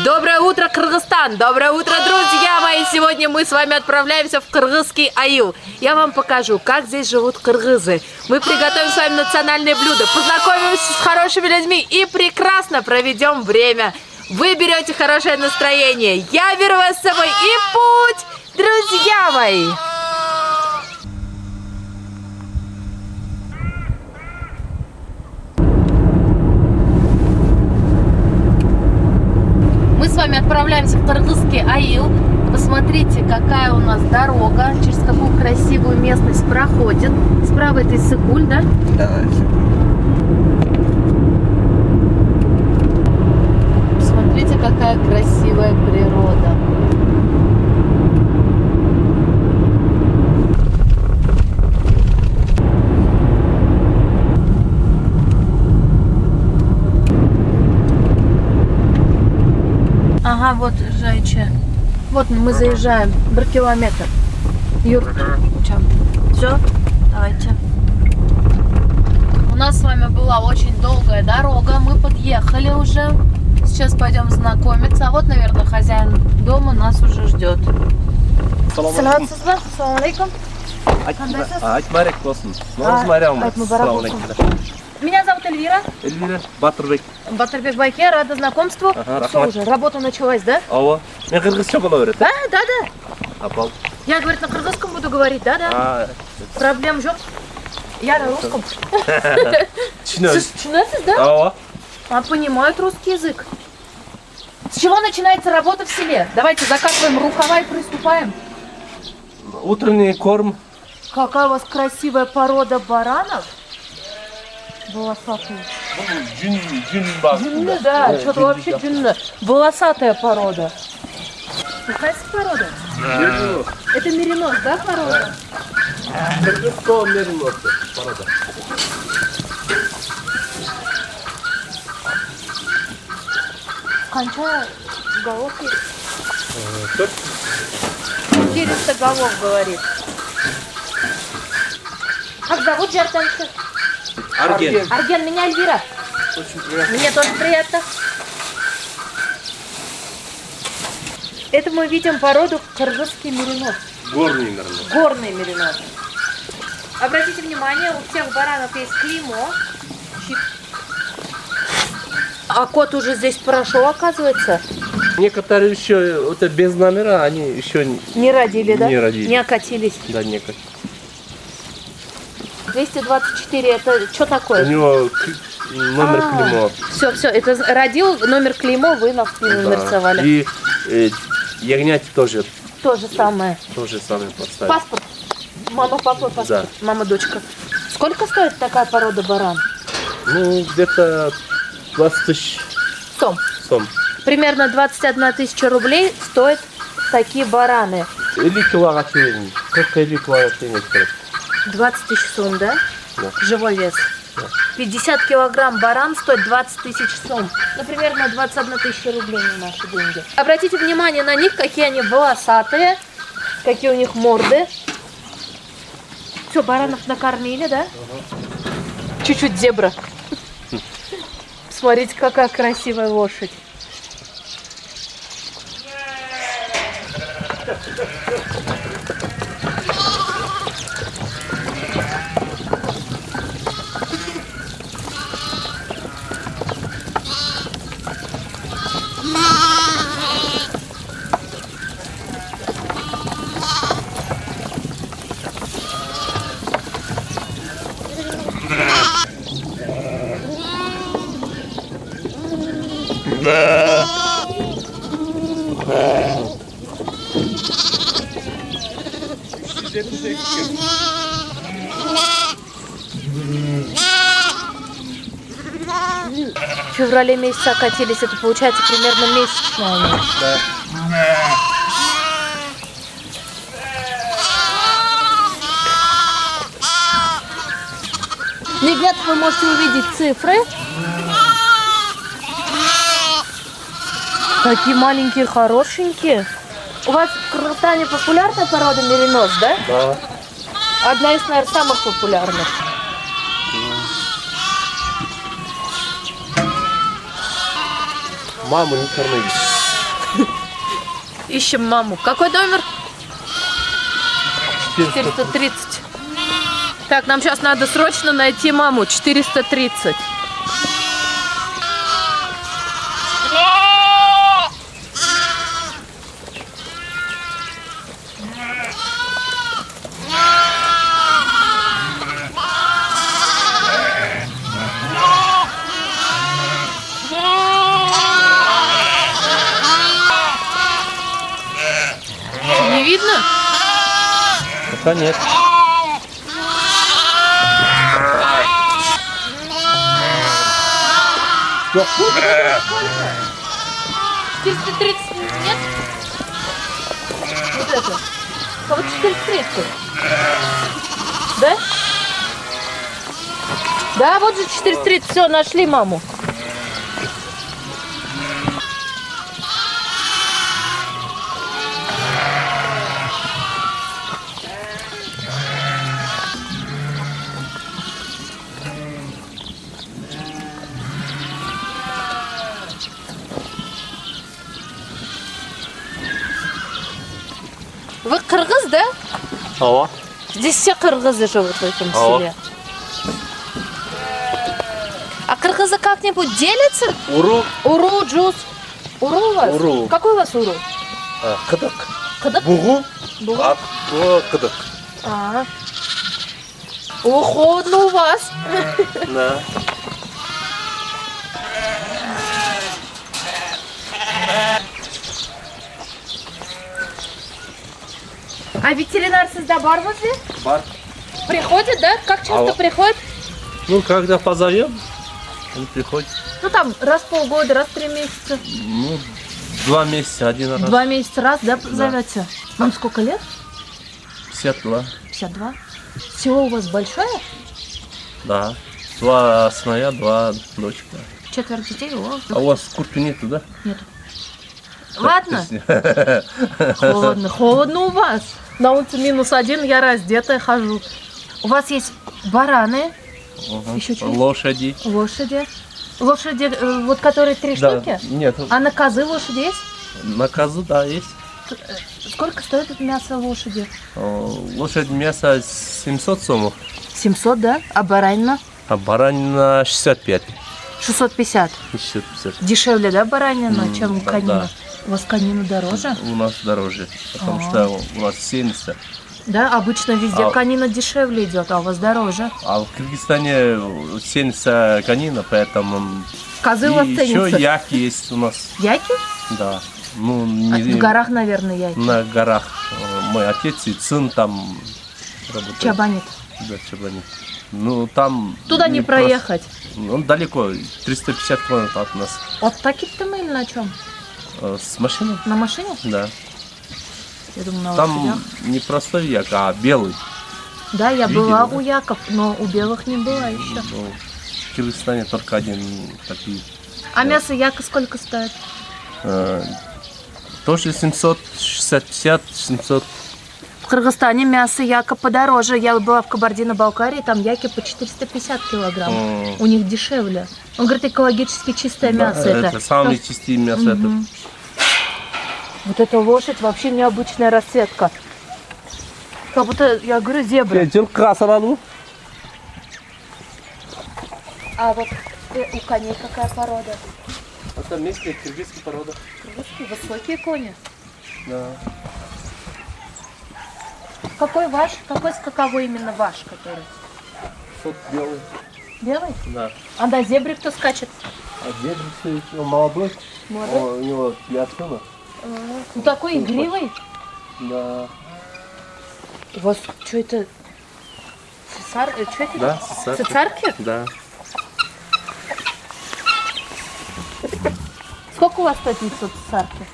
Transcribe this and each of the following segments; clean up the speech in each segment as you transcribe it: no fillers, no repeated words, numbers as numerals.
Доброе утро, Кыргызстан! Доброе утро, друзья мои! Сегодня мы с вами отправляемся в кыргызский аил. Я вам покажу, как здесь живут кыргызы. Мы приготовим с вами национальные блюда, познакомимся с хорошими людьми и прекрасно проведем время. Вы берете хорошее настроение, я беру вас с собой и путь, друзья мои! Мы с вами отправляемся в кыргызский аил. Посмотрите, какая у нас дорога, через какую красивую местность проходит. Справа это Иссык-Куль, да? Да. Посмотрите, какая красивая природа. Ага, вот Жайча. Вот мы заезжаем. 1 километр. Юр, все, давайте. У нас с вами была очень долгая дорога. Мы подъехали уже. Сейчас пойдем знакомиться. А вот, наверное, хозяин дома нас уже ждет. Салам алейкум. Айтмарек болсын. Меня зовут Эльвира. Эльвира Батырбек. Батырбек Байке, рада знакомству. Ага, Все уже, работа началась, да? Ава. Мен кыргызча бола берет. Да. Апал. Я, говорит, на кыргызском буду говорить, да? Проблем жоқ. Я на русском. Түсінесіз, да? Ава. А понимают русский язык. С чего начинается работа в селе? Давайте закатываем рукава и приступаем. Утренний корм. Какая у вас красивая порода баранов. Волосатые. Дюнны, да, что-то вообще дюнны. Волосатая порода. Какая порода? Меринос. Это меринос, да, порода? Кыргызского меринос порода. Конча голов есть. 400 голов, говорит. Как зовут жертвенца? Арген. Арген, меня Эльвира. Очень приятно. Мне тоже приятно. Это мы видим породу кыргызский меринос. Горный меринос. Горный меринос. Обратите внимание, у всех баранов есть клеймо. А кот уже здесь прошел, оказывается. Некоторые еще это без номера, они еще Не родили, да? Не родили. Не окатились. да некоторые. 224, это что У такое? него номер клеймо. Все, это родил, номер клеймо, вы на спину нарисовали. И ягнять тоже То же самое. поставили. Паспорт. Мама, папа, паспорт. Да. Мама, дочка. Сколько стоит такая порода баран? Ну, где-то 20 тысяч сом. Примерно 21 тысяча рублей стоят такие бараны. Или килограмм. Как или килограмм. 20 тысяч сом, да? Да. Живой вес. Да. 50 килограмм баран стоит 20 тысяч сом. Ну, примерно 21 тысяча рублей на наши деньги. Обратите внимание на них, какие они волосатые, какие у них морды. Все, баранов накормили, да? Чуть-чуть зебра. Смотрите, какая красивая лошадь. В феврале месяце окатились, это получается примерно месячная у них. Да. Ребят, вы можете увидеть цифры. Такие маленькие, хорошенькие. У вас в Кыргызстане популярная порода меринос, да? Да. Одна из, наверное, самых популярных. Маму не кормили. Ищем маму. Какой номер? 430. Так, нам сейчас надо срочно найти маму. 430. Не видно? Пока нет. Что? 430 нет? Вот это. А вот 430. Да? Да, вот же 430. Все, нашли маму. Вы кыргыз, да? Ава. Здесь все кыргызы живут в этом селе. А кыргызы как-нибудь делятся? Уру. Уру, джуз. Уру у вас? Уру. Какой у вас уру? Кыдык. Кыдык? Бугу. Бугу? А, кыдык. А. О, холодно у вас. Да. А ветеринар сізда бар возле? Бар. Приходит, да? Как часто Алло. приходит? Ну, когда позовем, он приходит. Ну там раз в полгода, раз в 3 месяца. Ну, 2 месяца, один раз. 2 месяца раз, да, зовете? Вам сколько лет? 52. 52. Село у вас большое? Да. 2 сыновья, 2 дочка. 4 детей? О, А у вас куртки нету, да? нету. Ладно. Холодно. Холодно у вас. На улице -1, я раздетая хожу. У вас есть бараны, еще что? Лошади. лошади. Лошади, вот которые 3 Да. штуки? Нет, А на козы лошади есть? на козу, да, есть. Сколько стоит это мясо лошади? Лошадь мясо 700 сомов, 700, да? А баранина? а баранина 65. 650. 650. Дешевле, да, баранина, чем да, конина? да. У вас конина дороже? У нас дороже, потому А. что у нас 70. Да, обычно везде А- конина дешевле идет, а у вас дороже. А в Кыргызстане 70 конина, поэтому... Козы у вас И ценятся. еще яки есть у нас, Яки? да. Ну, А в горах, наверное, яки. На горах. Мой отец и сын там работает. Чабанит. Да, Чабанит. Ну, там... Туда не просто- проехать. Он далеко, 350 километров от нас. Вот такие-то мы или на чем? С машиной? На машине? Да. Я думаю, на Там лошадях. не простой як, а белый. Да, я видели, была да? у яков, но у белых не была еще. Ну, в Кыргызстане только один такие. А мясо яка сколько стоит? Тоже 760, 700. В Кыргызстане мясо яка подороже. Я была в Кабардино-Балкарии, там яки по 450 килограмм. У них дешевле. Он говорит, экологически чистое мясо. Это самые чистые мясо. Это Мгм. Вот эта лошадь вообще необычная расцветка. Как будто, я говорю, зебра. А вот у коней какая порода? Это местная киргизская порода. Кыргызские высокие кони. Да. Какой ваш? Какой скаковой именно ваш, который? Тот белый. Белый? Да. А на зебре кто скачет? А дедушка еще молодой. Молодой? У него 5 сына. Ну такой игривый. Да. У вас что это? Цесар... Что это? Да, цесарки. Цесарки? Да. Сколько у вас стоит яйцо цесарки?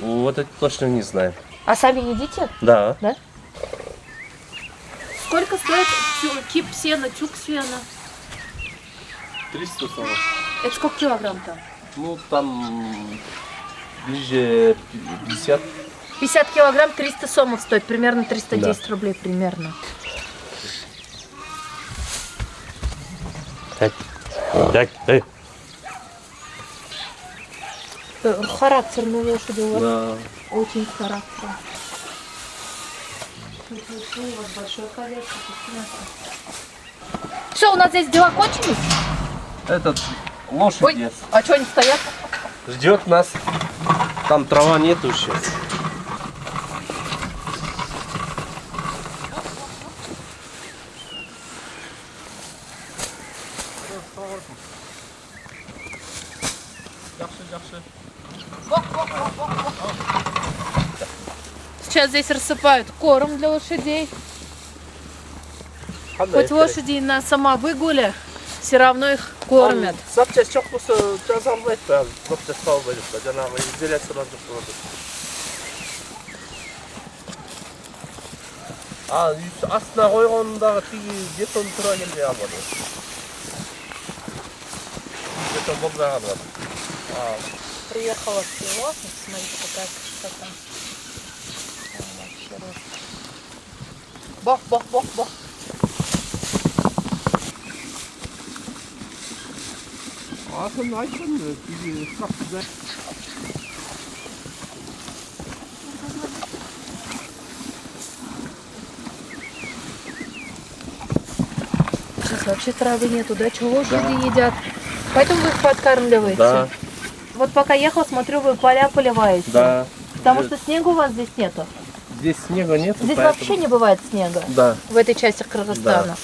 Вот это точно не знаю. А сами едите? Да. Да? Сколько стоит кип сена, тюк сена? 300 сомов. Это сколько килограмм там? Ну, там ближе 50. 50 килограмм 300 сомов стоит, примерно 310 рублей примерно. Так, так, эй. Характерные лошади у вас. Да. Очень характер. У вас большое количество. Все, у нас здесь дела кончились? Этот лошадь Ой, есть. а что они стоят? Ждет нас. Там трава нету еще. Сейчас здесь рассыпают корм для лошадей. Хоть лошади и на сама выгуля, все равно их кормят. Запчасть çok olsa cazamlayıp ben. Запчасть sağ verip de Cenab-ı izleyler sırada sırada. Aslında koyğonдағы тиги бетон тура келбей албады. Бетон болбай калбады. Приехала в село, смотрите, какая красота. Бах, бах, бах, бах. Sen Ayşen mi? Bizi ıslak güzel. Сейчас вообще травы нету, да? Чего лошади едят? Поэтому вы их подкармливаете? Да, Вот пока ехала, смотрю, вы поля поливаете. да. Потому что снега у вас здесь нету. Здесь снега нет. Здесь вообще не бывает снега. Да. В этой части Кыргызстана.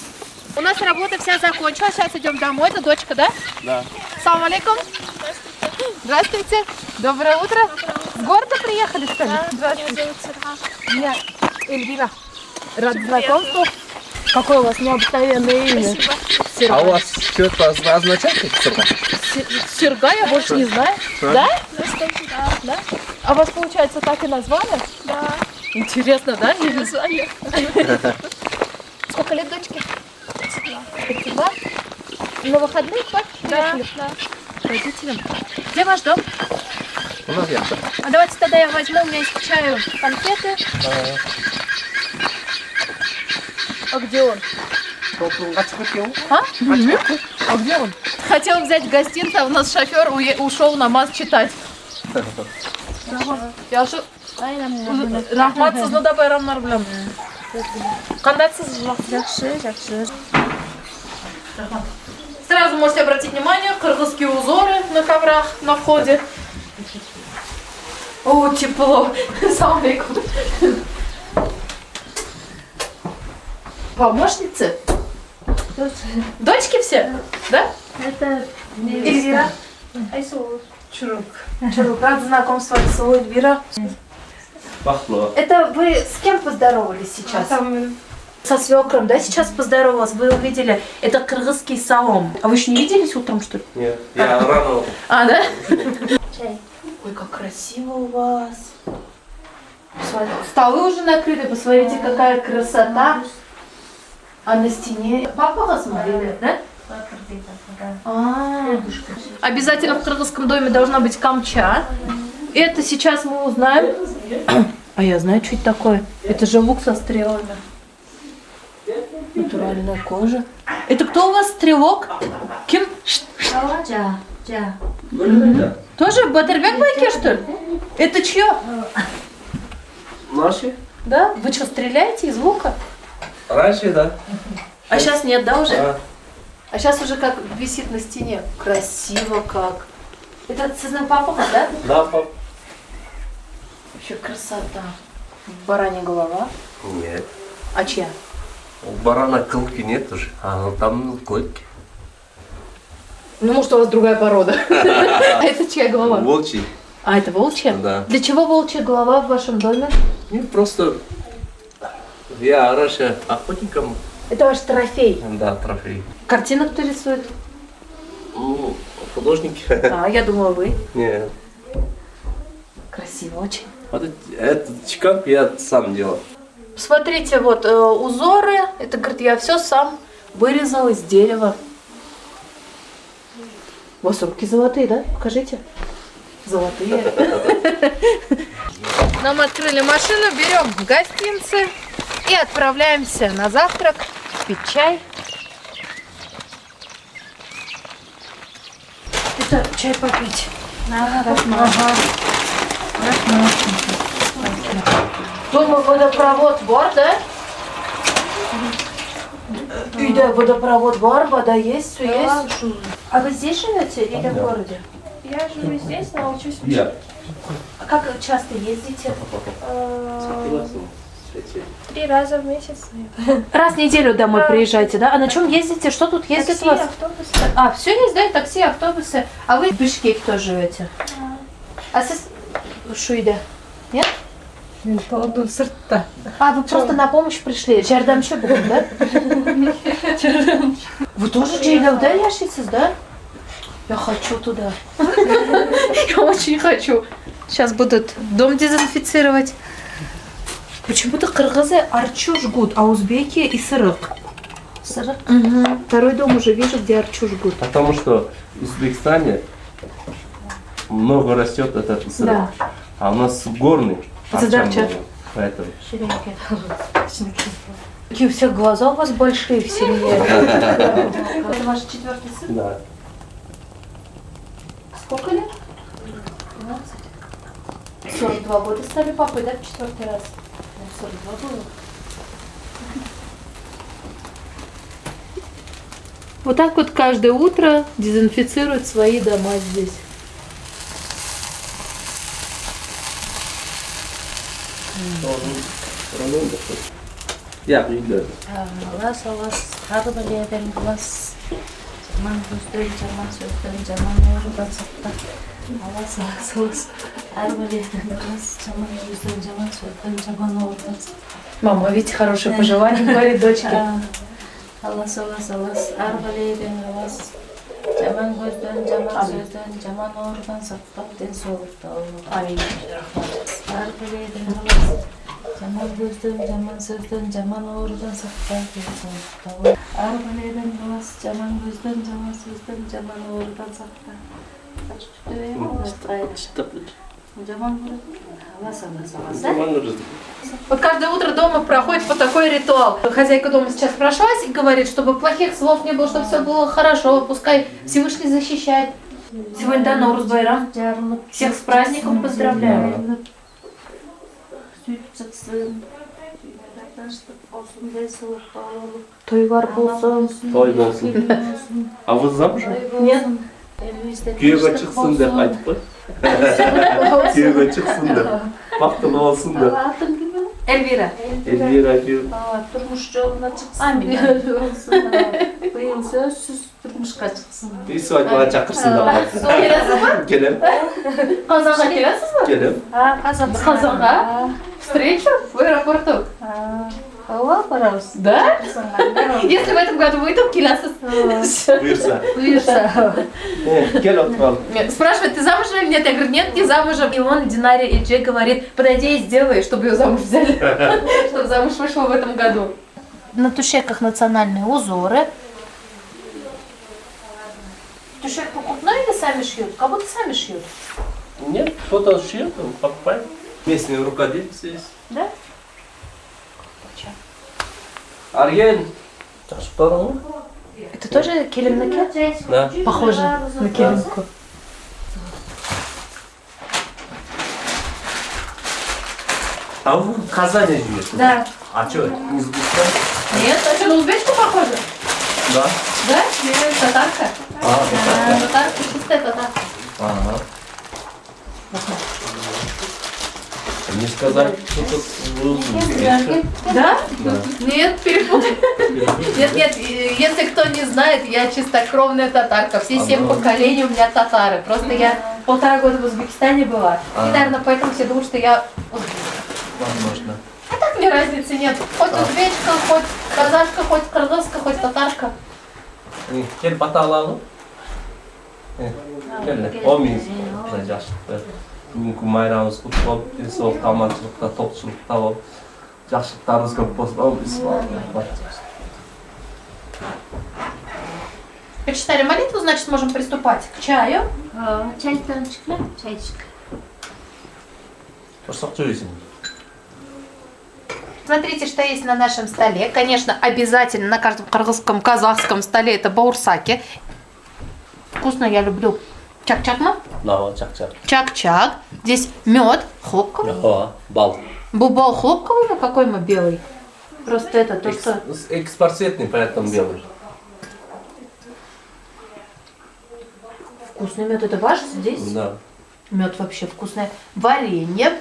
У нас работа вся закончилась. Сейчас идем домой. Это дочка, да? Да. Салам алейкум. Здравствуйте. Доброе утро. С города приехали, что ли? Здравствуйте. Меня Эльвира. Рад знакомству. Какое у вас необыкновенное имя. А у вас что-то означает? Серга, я больше не знаю. Да? Да? А вас, получается, так и назвали? Да, Интересно, да? назвали. Сколько лет дочке? 32. На выходных, да? Да, Приехали? да. К родителям. Где ваш дом? У нас ясно. А давайте тогда я возьму, у меня есть к чаю конфеты. А где он? А? А где он? Хотел взять гостинца, а у нас шофер ушел намаз читать. Я шу... Рахмат, сізді да байрамлар білем. Қандайсыз? Жақсы. Сразу можете обратить внимание, кыргызские узоры на коврах на входе. О, тепло. Салам алейкум. Помощницы? Дочки все? Да? Это Эльвира. Айсу. Чурук. Рад знакомству, Айсу, Эльвира. Пахло. Это вы с кем поздоровались сейчас? Со свекром, да, сейчас поздоровалась. Вы увидели, это кыргызский салом. А вы еще не виделись утром, что ли? Нет, я рано. А, да? Чай. Ой, как красиво у вас. Столы уже накрыты, посмотрите, какая красота. А на стене... Папа смотрели, да? Обязательно в кыргызском доме должна быть камча. Это сейчас мы узнаем. А я знаю, что это такое. Это же лук со стрелами. Натуральная кожа. Это кто у вас стрелок? Кем? Джа. Тоже Батырбек Байке, что ли? Это чье? Наши? Да? Вы что, стреляете из лука? Раньше, да. А сейчас нет, да, уже? А, А сейчас уже как висит на стене. Красиво как. Это сызнак папа, да? да, пап. Вообще красота. Баранья голова. Нет. А чья? У барана кылки нет уже, а там койки. Ну, может, у вас другая порода. А это чья голова? Волчий. А, это волчья? Да. Для чего волчья голова в вашем доме? Ну, просто я раньше охотником, Это ваш трофей. да, трофей. Картина кто рисует? Ну, художники. А, я думала, вы. Нет. Красиво очень. Вот этот чекан я сам делал. Смотрите, вот узоры. Это, говорит, я все сам вырезал из дерева. У вас руки золотые, да? Покажите. Золотые. Нам открыли машину, берем гостинцы и отправляемся на завтрак, пить чай. Это чай попить. Дома водопровод бар, да? И да, водопровод бар, вода есть, все есть. А вы здесь живете или в городе? Я живу здесь, но учусь в Я. А как часто ездите? 3 раза в месяц. Раз в неделю домой приезжаете, да? А на чем ездите? Что тут ездит Такси, у вас? автобус. А, все есть, да? И такси, автобусы. А вы в Бишкеке тоже живете? А сіз Шуйда? Нет? А, вы просто на помощь пришли. Жардамчы бүгін, да? Вы тоже Джейлауда яшисіз, да? Я хочу туда. Я очень хочу. Сейчас будут дом дезинфицировать. Почему-то кыргызы арчу жгут, а узбеки и сырык. Сырык? Угу. Второй дом уже вижу, где арчу жгут. Потому что в Узбекистане много растет этот сырок. Да. А у нас горный. Задарча. арча много, Поэтому. Ширинки. Какие у всех глаза у вас большие в семье. Это ваш 4-й сын? Да. Сколько лет? 12. 42 года стали папой, да, в 4-й раз? 42 было. Вот так вот каждое утро дезинфицируют свои дома здесь. Я приду. Алас, har білетін класс. Жаман көзден, жаман сөзден, жаман ойдан сақта. Алас, har білетін класс. Жаман көзден, жаман сөзден, жаман ойдан сақта. Мама, видите, хорошее пожелание говорит дочке. Алас, har білетін класс. Жаман көзден, жаман сөзден, жаман ойдан сақтап, денсаулықты алып. Аминь. Har білетін класс. Жаман көзден, жаман сөзден, жаман аурудан сақтап, денсаулықты алып. Ар білетін класс. Жаман көзден, жаман сөзден, жаман аурудан сақтап. Жаман Вот каждое утро дома проходит вот такой ритуал. Хозяйка дома сейчас прошлась и говорит, чтобы плохих слов не было, чтобы все было хорошо, пускай Всевышний защищает. Сегодня да, Наурыз байрам. Всех с праздником поздравляю. Той бар болсын. Той болсын. А вы замужем? Нет. Күйеуге шықсын деп айтып қой. Күйеуге шықсын деп. Бақытлы болсын деп. Атын кім? Эльвира. Эльвира күйеу. Тұрмыш жолына шықсын. Амин. Биыл сөзсіз тұрмышқа шықсын. И свадьбаға шақырсын деп. Келесіз ба? Келем. Қазанға келесіз ба? Келем. Қазанға? Встречу в аэропорту. Ала барамыз. Да? Если в этом году выйдем, келесіз. Бұйырса. Бұйырса. Кел отыр ал. Спрашивает, ты замужем или нет? Я говорю, нет, не замужем. И он, Динаре и Джей говорит, подойди и сделай, чтобы ее замуж взяли. Чтобы замуж вышла в этом году. На тушеках национальные узоры. Тушек покупной или сами шьют? Как будто сами шьют. Нет, кто-то шьет, он покупает. Местные рукодельцы есть. Да? Арген. Жақсы барың ғой? Это тоже келемники? Да. Похоже на келемку. А вы в Казани живете? Да. А что, не с Узбекистана? Нет, а что, на узбечку похоже? Да. Да? Нет, татарка. Татарка, чистая татарка. Ага. Не сказать, что тут узбекский. Да? Да. Нет, перепутали. Нет, если кто не знает, я чистокровная татарка. Все 7 поколений у меня татары. Просто я 1,5 года в Узбекистане была. И, наверное, поэтому все думают, что я узбекская. Возможно. А так мне разницы нет. Хоть узбечка, хоть казашка, хоть кыргызка, хоть татарка. Кел бата алалы. Кел. Омин. Жақсы. Мүмкін майрамыз құт болып, денсаулық, аманшылықта, тоқшылықта болып, жақсылықтарыңыз көп болсын. Почитали молитву, значит, можем приступать к чаю. Чайдан çıkıyor, çaycık. Ұрсақ жөйсің. Смотрите, что есть на нашем столе. Конечно, обязательно на каждом кыргызском, казахском столе это баурсаки. Вкусно, я люблю чак-чакма. Лава, чак-чак. Чак-чак. Здесь мед хлопковый. О, бал. Бубал хлопковый, а какой мы белый? Просто это то, что... Экспорт цветный, поэтому белый. Вкусный мед, это ваш здесь? Да. Мед вообще вкусный. Варенье,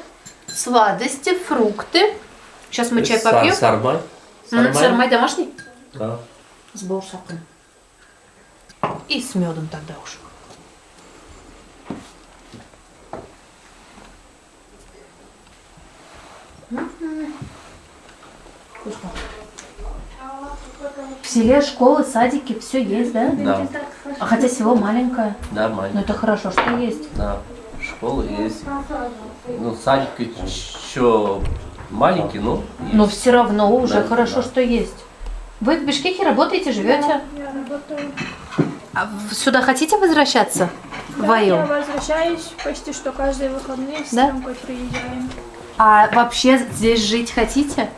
сладости, фрукты. Сейчас мы чай попьем. Сармай. Сармай домашний? Да. С баурсаком. И с медом тогда уж. Вкусно. В селе школы, садики, все есть, да? Да. А хотя село маленькое. Да, Но маленький. это хорошо, что есть. Да. Школа есть. Ну, садик еще маленький, но есть. Но все равно уже Да, хорошо, да. что есть. Вы в Бишкеке работаете, живете? Я работаю. А сюда хотите возвращаться? В Да, Аю? я возвращаюсь почти что каждые выходные с Да? съемкой приезжаем. А вообще здесь жить хотите?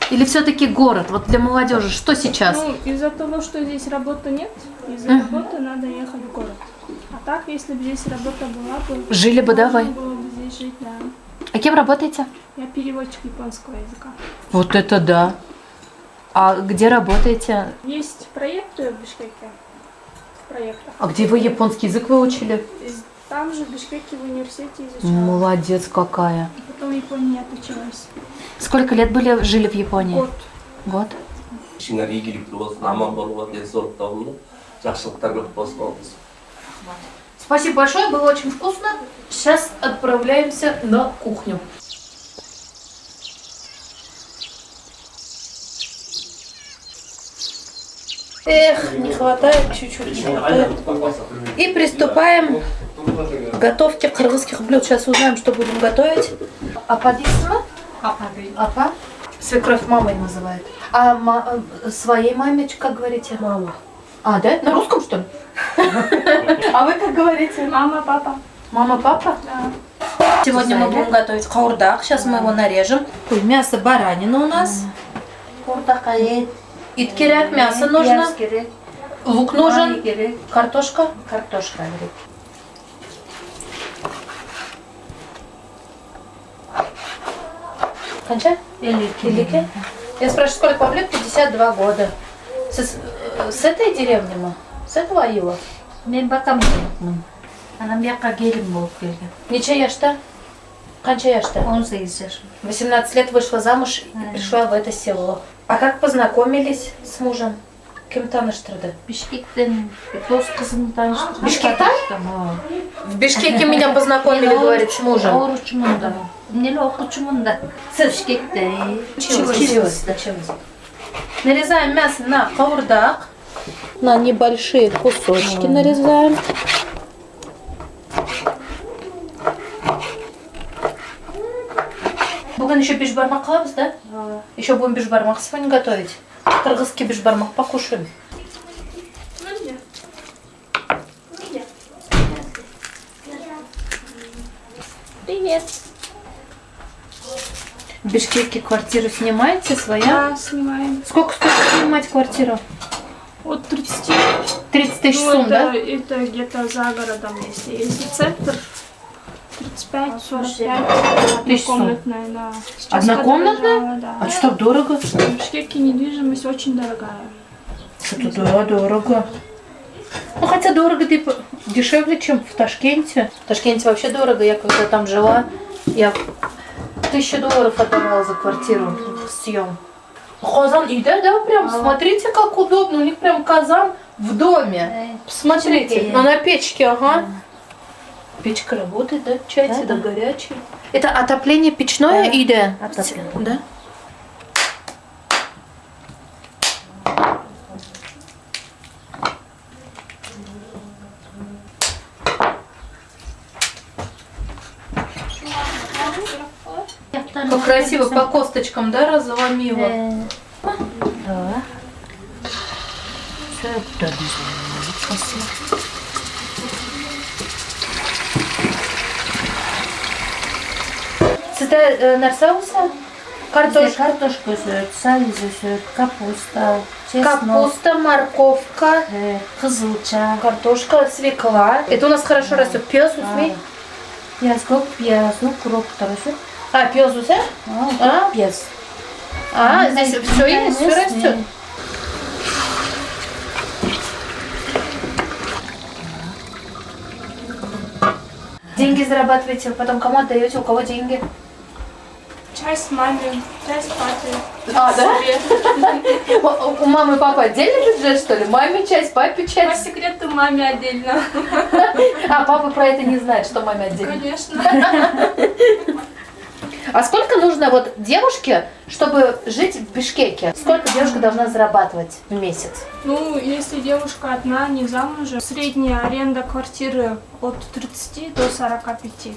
Или все-таки город? Вот для молодежи что сейчас? Ну, из-за того, что здесь работы нет, из-за работы надо ехать в город. А так, если бы здесь работа была бы... Жили бы, да, можно вы? было бы здесь жить, да. А кем работаете? Я переводчик японского языка. Вот это да. А где работаете? Есть проекты в Бишкеке. В проектах. А где вы японский язык выучили? Там же в Бишкеке в университете изучала. Молодец какая. Потом в Японии отучилась. Сколько лет жили в Японии? Год. Год? Кішкене игілік болсын, аман болуға денсаулық табылып, жақсылықтар көп болсын. Спасибо большое, было очень вкусно. Сейчас отправляемся на кухню. Эх, не хватает, чуть-чуть не хватает. И приступаем к готовке кыргызских блюд. Сейчас узнаем, что будем готовить. Апа дейсізбі? Апа? Свекровь мамой называет. А своей маме как говорите? Мама. А, да? На русском, что ли? А вы как говорите? Мама, папа. Мама, папа? Да. Сегодня мы будем готовить каурдак. Сейчас мы его нарежем. Мясо баранина у нас. Иткеряк, мясо нужно. Лук нужен. Картошка. Картошка. Кончай? Илики. Я спрашиваю, сколько вам лет? 52 года. С этой деревни мы? С этого Аюла? Мен бакам жоқпын. Анам жаққа келін болып келген. Нече яшта? Қанша яшта? 18 жаш. 18 лет вышла замуж и пришла в это село. А как познакомились с мужем? Кем таныштырды? Бишкектен дос қызын таныштырдым. Бишкектен? В Бишкеке меня познакомили, говорит, с мужем. Ауырушымын да. Мен оқушымын да. Бишкекте. Училась. Нарезаем мясо на каурдак. На небольшие кусочки нарезаем. Бүгін еще бешбармак қыламыз, да? Еще будем бешбармак сегодня готовить. Кыргызский бешбармак покушаем. Привет. В Бишкеке квартиру снимаете своя? Да, снимаем. Сколько стоит снимать квартиру? От 30. 30 тысяч Ну, сум, да? это где-то за городом, если центр. 35-45. Тысяч сум. Однокомнатная, да. Сейчас Однокомнатная? подорожала, да. А что так дорого? В Бишкеке недвижимость очень дорогая. Что-то да, дорого. Ну хотя дорого типа дешевле, чем в Ташкенте. В Ташкенте вообще дорого. Я когда там жила, я $1000 отдавала за квартиру съем. Казан еда, да, прям смотрите, как удобно. У них прям казан в доме. Посмотрите, но на печке, ага. Печка работает, да? Чай всегда горячий. Это отопление печное еда? Отопление. Да? Как красиво по косточкам, да, разломила? Да. Сізді нәрсе осы? Картошка. Картошка өседі, сәбіз өседі, капуста, чеснок, Капуста, морковка, кызылча, картошка, свекла. Это у нас хорошо растет. Пёс, усмей. пияз көп, пияз, укроп турушу. А, пёс, уся? А? Пияз. Здесь все есть, все растет. Деньги зарабатываете, потом кому отдаете, у кого деньги? Часть маме, часть папе. А, да? Себе. У мамы и папы отдельный бюджет, что ли? Маме часть, папе По часть. секрету маме отдельно. А, папа про это не знает, что маме отдельно. Конечно. А сколько нужно вот девушке, чтобы жить в Бишкеке? Сколько девушка должна зарабатывать в месяц? Ну, если девушка одна, не замужем, средняя аренда квартиры от 30 до 45.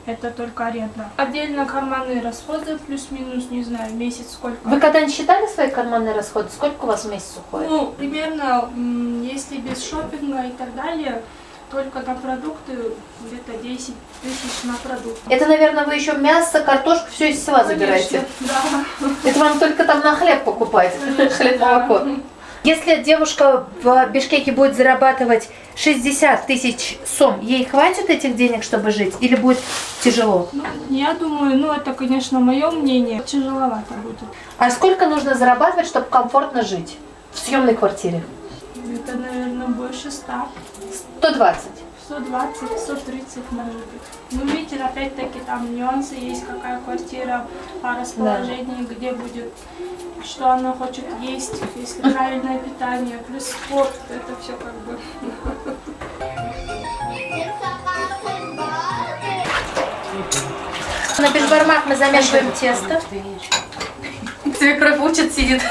Это только аренда. Отдельно карманные расходы, плюс-минус, не знаю, месяц сколько. Вы когда-нибудь считали свои карманные расходы? Сколько у вас в месяц уходит? Ну, примерно, если без шопинга и так далее, только на продукты где-то 10 тысяч на продукты. Это, наверное, вы еще мясо, картошку, все из села забираете. Да. Это вам только там на хлеб покупать. Хлеб, молоко. Если девушка в Бишкеке будет зарабатывать 60 тысяч сом, ей хватит этих денег, чтобы жить? Или будет тяжело? Ну, я думаю, ну это, конечно, мое мнение, тяжеловато будет. А сколько нужно зарабатывать, чтобы комфортно жить в съемной квартире? Это, наверное, больше 100. 120. 120, 130 может быть. Ну, видите, опять-таки там нюансы есть, какая квартира по расположению, где будет, что она хочет есть, если правильное питание, плюс спорт, это все как бы. На бешбармак мы замешиваем тесто. Свекровь учит, сидит.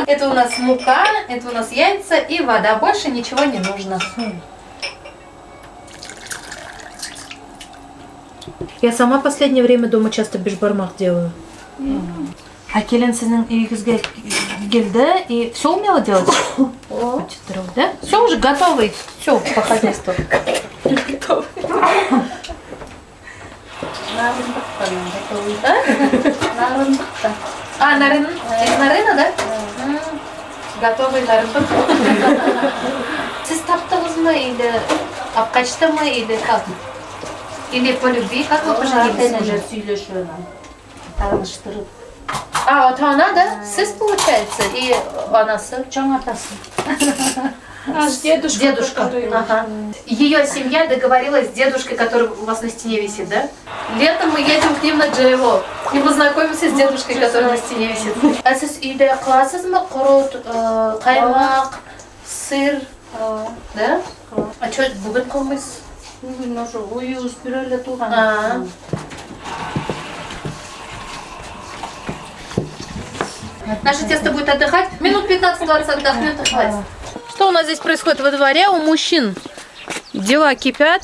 Это у нас мука, это у нас яйца и вода. Больше ничего не нужно. Я сама в последнее время дома часто бешбармак делаю. А келин сіздің үйіңізге келді и все умела делать? Да? Все уже готовый, все по хозяйству. А, нарын? Из нарына, да? Готовый нарын. Сіз таптыңыз ма или обкачты ма или как? Или по любви, как вы поженились? Таныштырып. А, вот она, да? Сыз получается и анасы? Чоң атасы. Наш дедушка. Дедушка. который- Ага. Ее семья договорилась с дедушкой, который у вас на стене висит, да? Летом мы едем к ним на Джерево и познакомимся с дедушкой, который на стене висит. А сіз үйде қыласыз ма? Құрт, қаймақ, сыр, да? А что, бүгін қылмайсыз? Бүгін уже ойыз бір әлі А. туған. Наше тесто будет отдыхать. Минут 15-20 отдохнет и хватит. Что у нас здесь происходит во дворе? У мужчин дела кипят.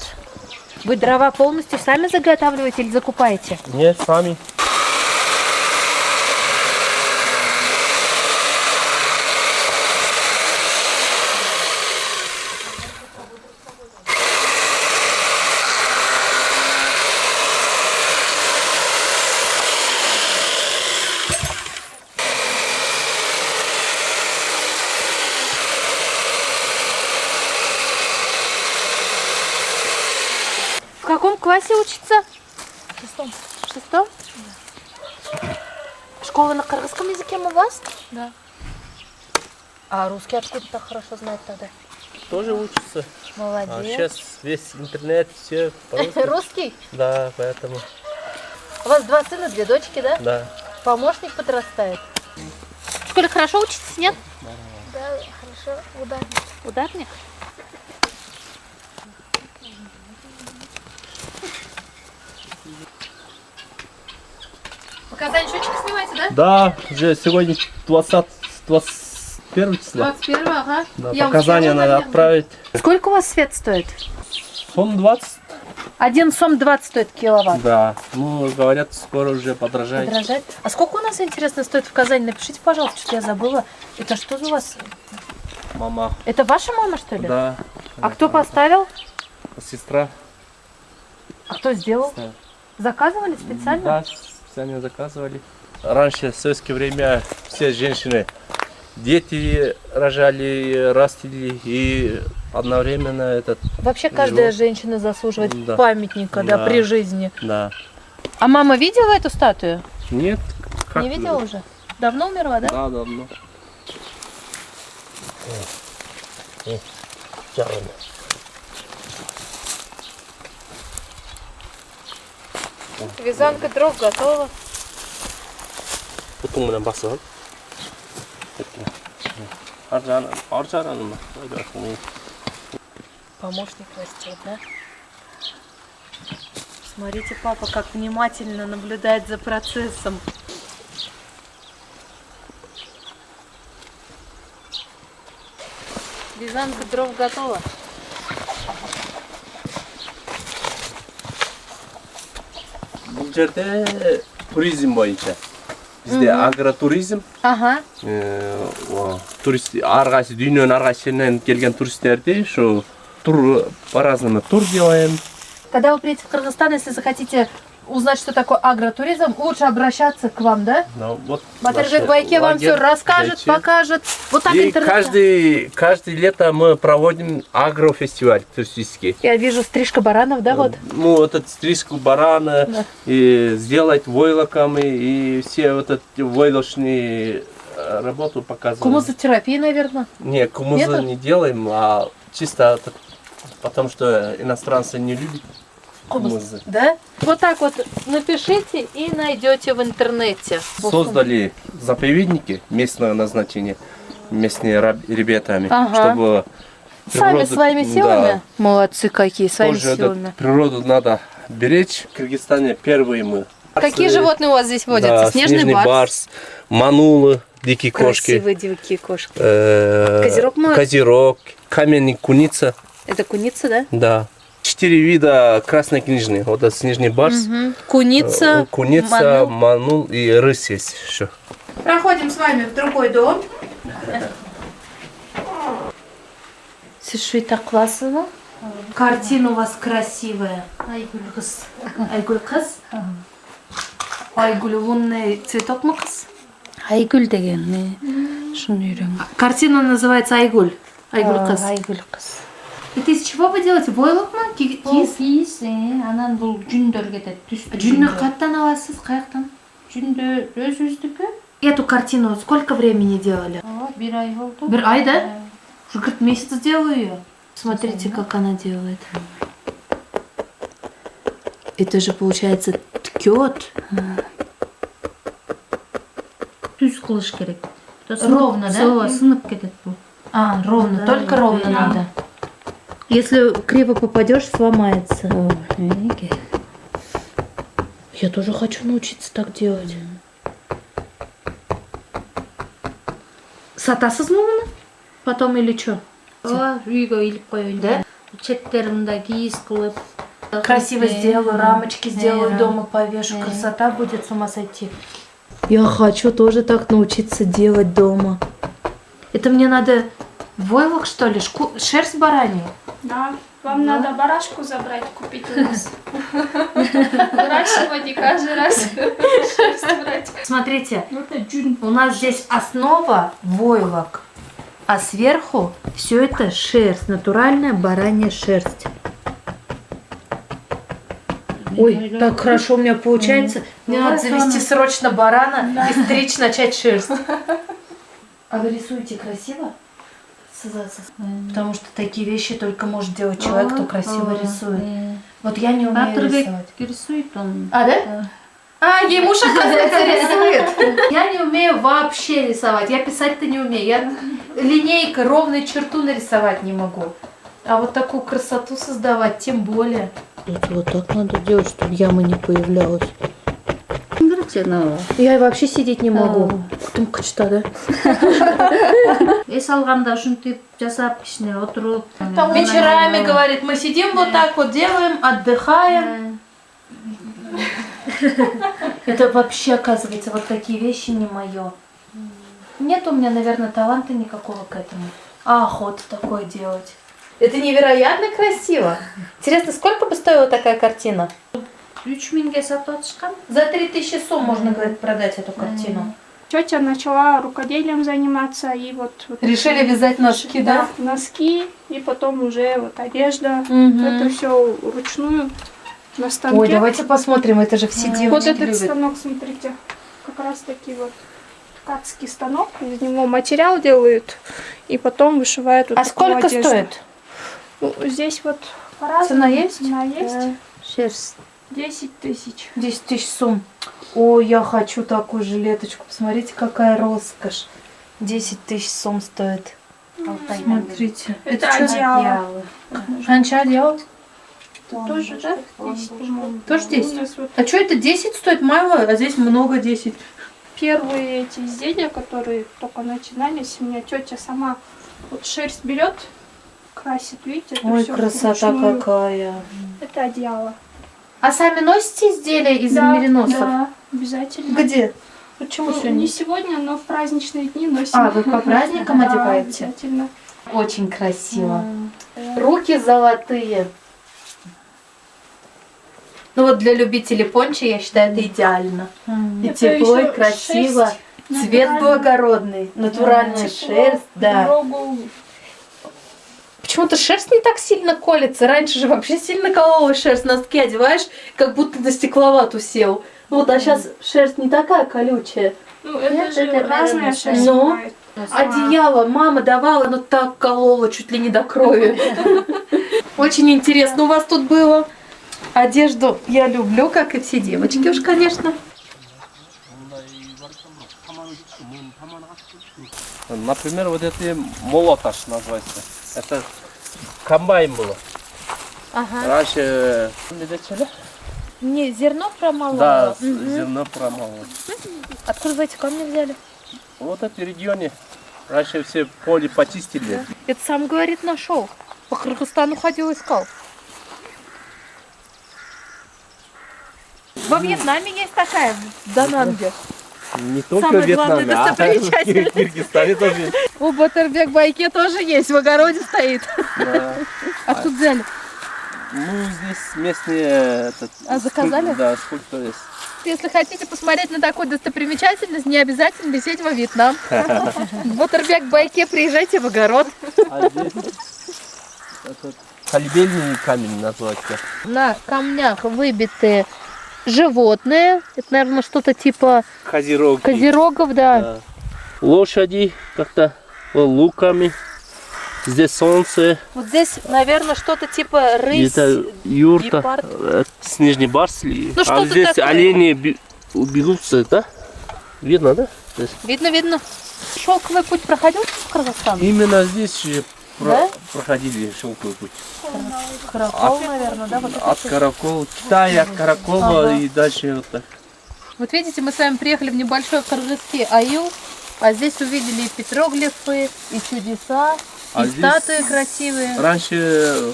Вы дрова полностью сами заготавливаете или закупаете? Нет, сами. В каком классе учится? В шестом. В шестом? Школа на кыргызском языке у вас? Да. А русский откуда так хорошо знает тогда? Тоже учится. А Молодец. сейчас весь интернет, все по-русски. Русский? Да, поэтому, У вас 2 сына, 2 дочки, да? да. Помощник подрастает. В школе хорошо учитесь, нет? Да, хорошо, ударник. Ударник? Вы казанчочек снимаете, да? Да, уже сегодня 21 числа. 21, ага. Да, Я показания успела, надо наверное. отправить. Сколько у вас свет стоит? Сом 20? 1 сом 20 стоит киловатт. Да. Ну, говорят, скоро уже подражает. Подражает. А сколько у нас, интересно, стоит в Казани? Напишите, пожалуйста, что-то я забыла. Это что за у вас? Мама. Это ваша мама, что ли? Да. А кто поставил? Сестра. А кто сделал? Да. Заказывали специально? Да, специально заказывали. Раньше, в советское время, все женщины дети рожали, растили и одновременно этот... Вообще каждая женщина заслуживает Да. памятника, да, Да. при жизни. Да. А мама видела эту статую? Нет? Как Не видела уже? Давно умерла, да? Да, давно. Вязанка дров готова. 보통 그냥 봤어. аржағынан ма? Помощник растет, да? Смотрите, папа, как внимательно наблюдает за процессом. Вязанка дров готова. бұл жерде туризм бойынша. Бізде агротуризм, Ага. турист, әрқайсы дүйненің әрқайсы жерінен келген туристерді шу тур по-разному тур делаем. Когда вы приедете в Кыргызстан, если захотите узнать, что такое агротуризм, лучше обращаться к вам, да? Ну, вот Батырбек наш Байке вам лагерь, все расскажет, зайти. покажет. Вот так И интернет. каждый лето мы проводим агрофестиваль туристический. Я вижу стрижка баранов, да, вот? Ну, этот стрижку барана, Да. и сделать войлоками, и все вот эти войлочные работу показываем. Кумузотерапия, наверное. Не, кумузы Нету? не делаем, а чисто потому что иностранцы не любят кумузы. Да? Вот так вот напишите и найдете в интернете. Создали заповедники местного назначения местными ребятами, Ага. чтобы Сами природу- своими да, силами? Молодцы какие, своими тоже силами. эту природу надо беречь. В Кыргызстане первые мы. Какие Барсы, животные у вас здесь водятся? да, Снежный барс. манулы, дикие кошки, Красивые дикие кошки. Козерог мой? козерог, каменный куница, Это куница, да? да. 4 вида красной книжной. Вот это снежный барс, Куница, куница, манул. манул и рысь есть еще. Проходим с вами в другой дом. Сиши так классно. Картина у вас красивая. Айгүл кыз. Айгуль кыз. Айгуль лунный цветок мы кыз? Айгүл деген шуну үйрен. Картина называется Айгуль. Айгуль кыз. Айгүл кыз. И из чего вы делаете? Войлок ма? Киіз? Киіз, анан бул жүндөр кетет. Жүнді қаттан аласыз? Қаяқтан? Жүндө өзүбүздүкү. Эту картину сколько времени делали? Бир ай болду. Бір ай, да? Уже говорит, месяц делаю ее. Смотрите, как она делает. Это же, получается, ткет. Түз кылыш керек. Ровно, да? Ооба, сынып кетет бул. А, ровно, Да, только ровно да. надо. Если криво попадешь, сломается. Я тоже хочу научиться так делать. Сатасыз мы мұны? Потом или что? Ооба, үйгө илип коеюн. Да? Четтерин мында киіз кылып. Красиво сделаю, рамочки сделаю, Да. дома повешу. Красота будет, с ума сойти. Я хочу тоже так научиться делать дома. Это мне надо войлок, что ли? Шерсть баранью? Да, вам надо барашку забрать, купить у нас. Выращивать и каждый раз шерсть брать. Смотрите, Ну, это джун. у нас здесь основа войлок, а сверху все это шерсть, натуральная баранья шерсть. Ой, так хорошо у меня получается. Мне надо завести срочно барана и стричь, начать шерсть. А вы рисуете красиво? Потому что такие вещи только может делать человек, кто красиво рисует. Вот я не умею рисовать. рисует он. А, да? А, ей муж, оказывается, рисует. Я не умею вообще рисовать. Я писать-то не умею. Я линейкой ровную черту нарисовать не могу. А вот такую красоту создавать тем более. Вот так надо делать, чтобы ямы не появлялась. Я вообще сидеть не могу. Кутумка что, да? Эс алганда ушинтип жасап кичине отуруп. Вечерами, говорит, мы сидим вот так вот, делаем, отдыхаем. Это вообще, оказывается, вот такие вещи не мое. Нет у меня, наверное, таланта никакого к этому. А охота такое делать. Это невероятно красиво. Интересно, сколько бы стоила такая картина? 3000 сатып атышкан. За 3000 сом можно, говорит, продать эту картину. Тетя начала рукоделием заниматься, и вот Решили вязать носки, да? носки, и потом уже вот одежда. Мгм. Это все вручную на станке. Ой, давайте посмотрим, это же все девочки Вот этот любят. станок, смотрите, как раз таки вот ткацкий станок, из него материал делают, и потом вышивают вот А такую сколько одежду. стоит? Ну, здесь вот по-разному. Цена есть? Цена есть. Сейчас 10 тысяч. 10 тысяч сумм. Ой, я хочу такую жилеточку. Посмотрите, какая роскошь. 10 тысяч сумм стоит. Смотрите. Это чё? одеяло. Раньше одеяло? Тоже, да? 10, по-моему. Тоже 10? У нас вот А что это 10 стоит мало, а здесь много 10? первые эти изделия, которые только начинались, у меня тетя сама вот шерсть берет, красит, видите? это Ой, всё красота вручную. какая. Это одеяло. А сами носите изделия из Да, мериносов? да, обязательно. Где? Почему Ну, сегодня? не сегодня, но в праздничные дни носим. А, вы по праздникам Да, одеваете? обязательно. Очень красиво. Да. Руки золотые. Ну вот для любителей пончо, я считаю, это идеально. И Это тепло, и ещё красиво. шерсть Цвет натуральная. благородный, натуральная Тепло, шерсть, да. дорогу. Почему-то шерсть не так сильно колется. Раньше же вообще сильно колола шерсть. Носки одеваешь, как будто на стекловату сел. Ну вот, а сейчас шерсть не такая колючая. Ну, это Нет, же это, разная наверное, шерсть ну, бывает. Одеяло мама давала, но так колола чуть ли не до крови. Очень интересно у вас тут было. Одежду я люблю, как и все девочки уж, конечно. Например, вот это молотаж называется. Это комбайн было. Ага. Раньше не дочели? Не, зерно промолола. Да, зерно промало. Откуда вы эти камни взяли? Вот это в регионе. Раньше все поле почистили. Это сам, говорит, нашел. По Кыргызстану ходил, искал. Во Вьетнаме есть такая, в Дананге. Не только Самая в Вьетнаме, главная а в достопримечательность. Киргизстане тоже. У Батырбек-Байке тоже есть, в огороде стоит. Да. Откуда взяли? Ну, здесь местные... заказали? Да, скульптор есть. Если хотите посмотреть на такую достопримечательность, не обязательно лететь во Вьетнам. В Батырбек-Байке приезжайте в огород. А здесь этот колыбельный камень называется. На камнях выбиты животные. Это, наверное, что-то типа Козероги. козерогов, да. Да. Лошади как-то луками. Здесь солнце. Вот здесь, наверное, что-то типа рысь. Это юрта. гепард. Снежный барс. Ну, А что-то здесь такое. олени убегутся, да? Видно, да? Здесь. Видно, видно. Шелковый путь проходил в Кыргызстан? Именно здесь же Да? проходили шелковый путь. Каракол, наверное, да? Вот, От Каракола, Китая, Каракола и дальше вот так. вот видите, мы с вами приехали в небольшой кыргызский аил, а здесь увидели и петроглифы, и чудеса, А и здесь статуи красивые. Раньше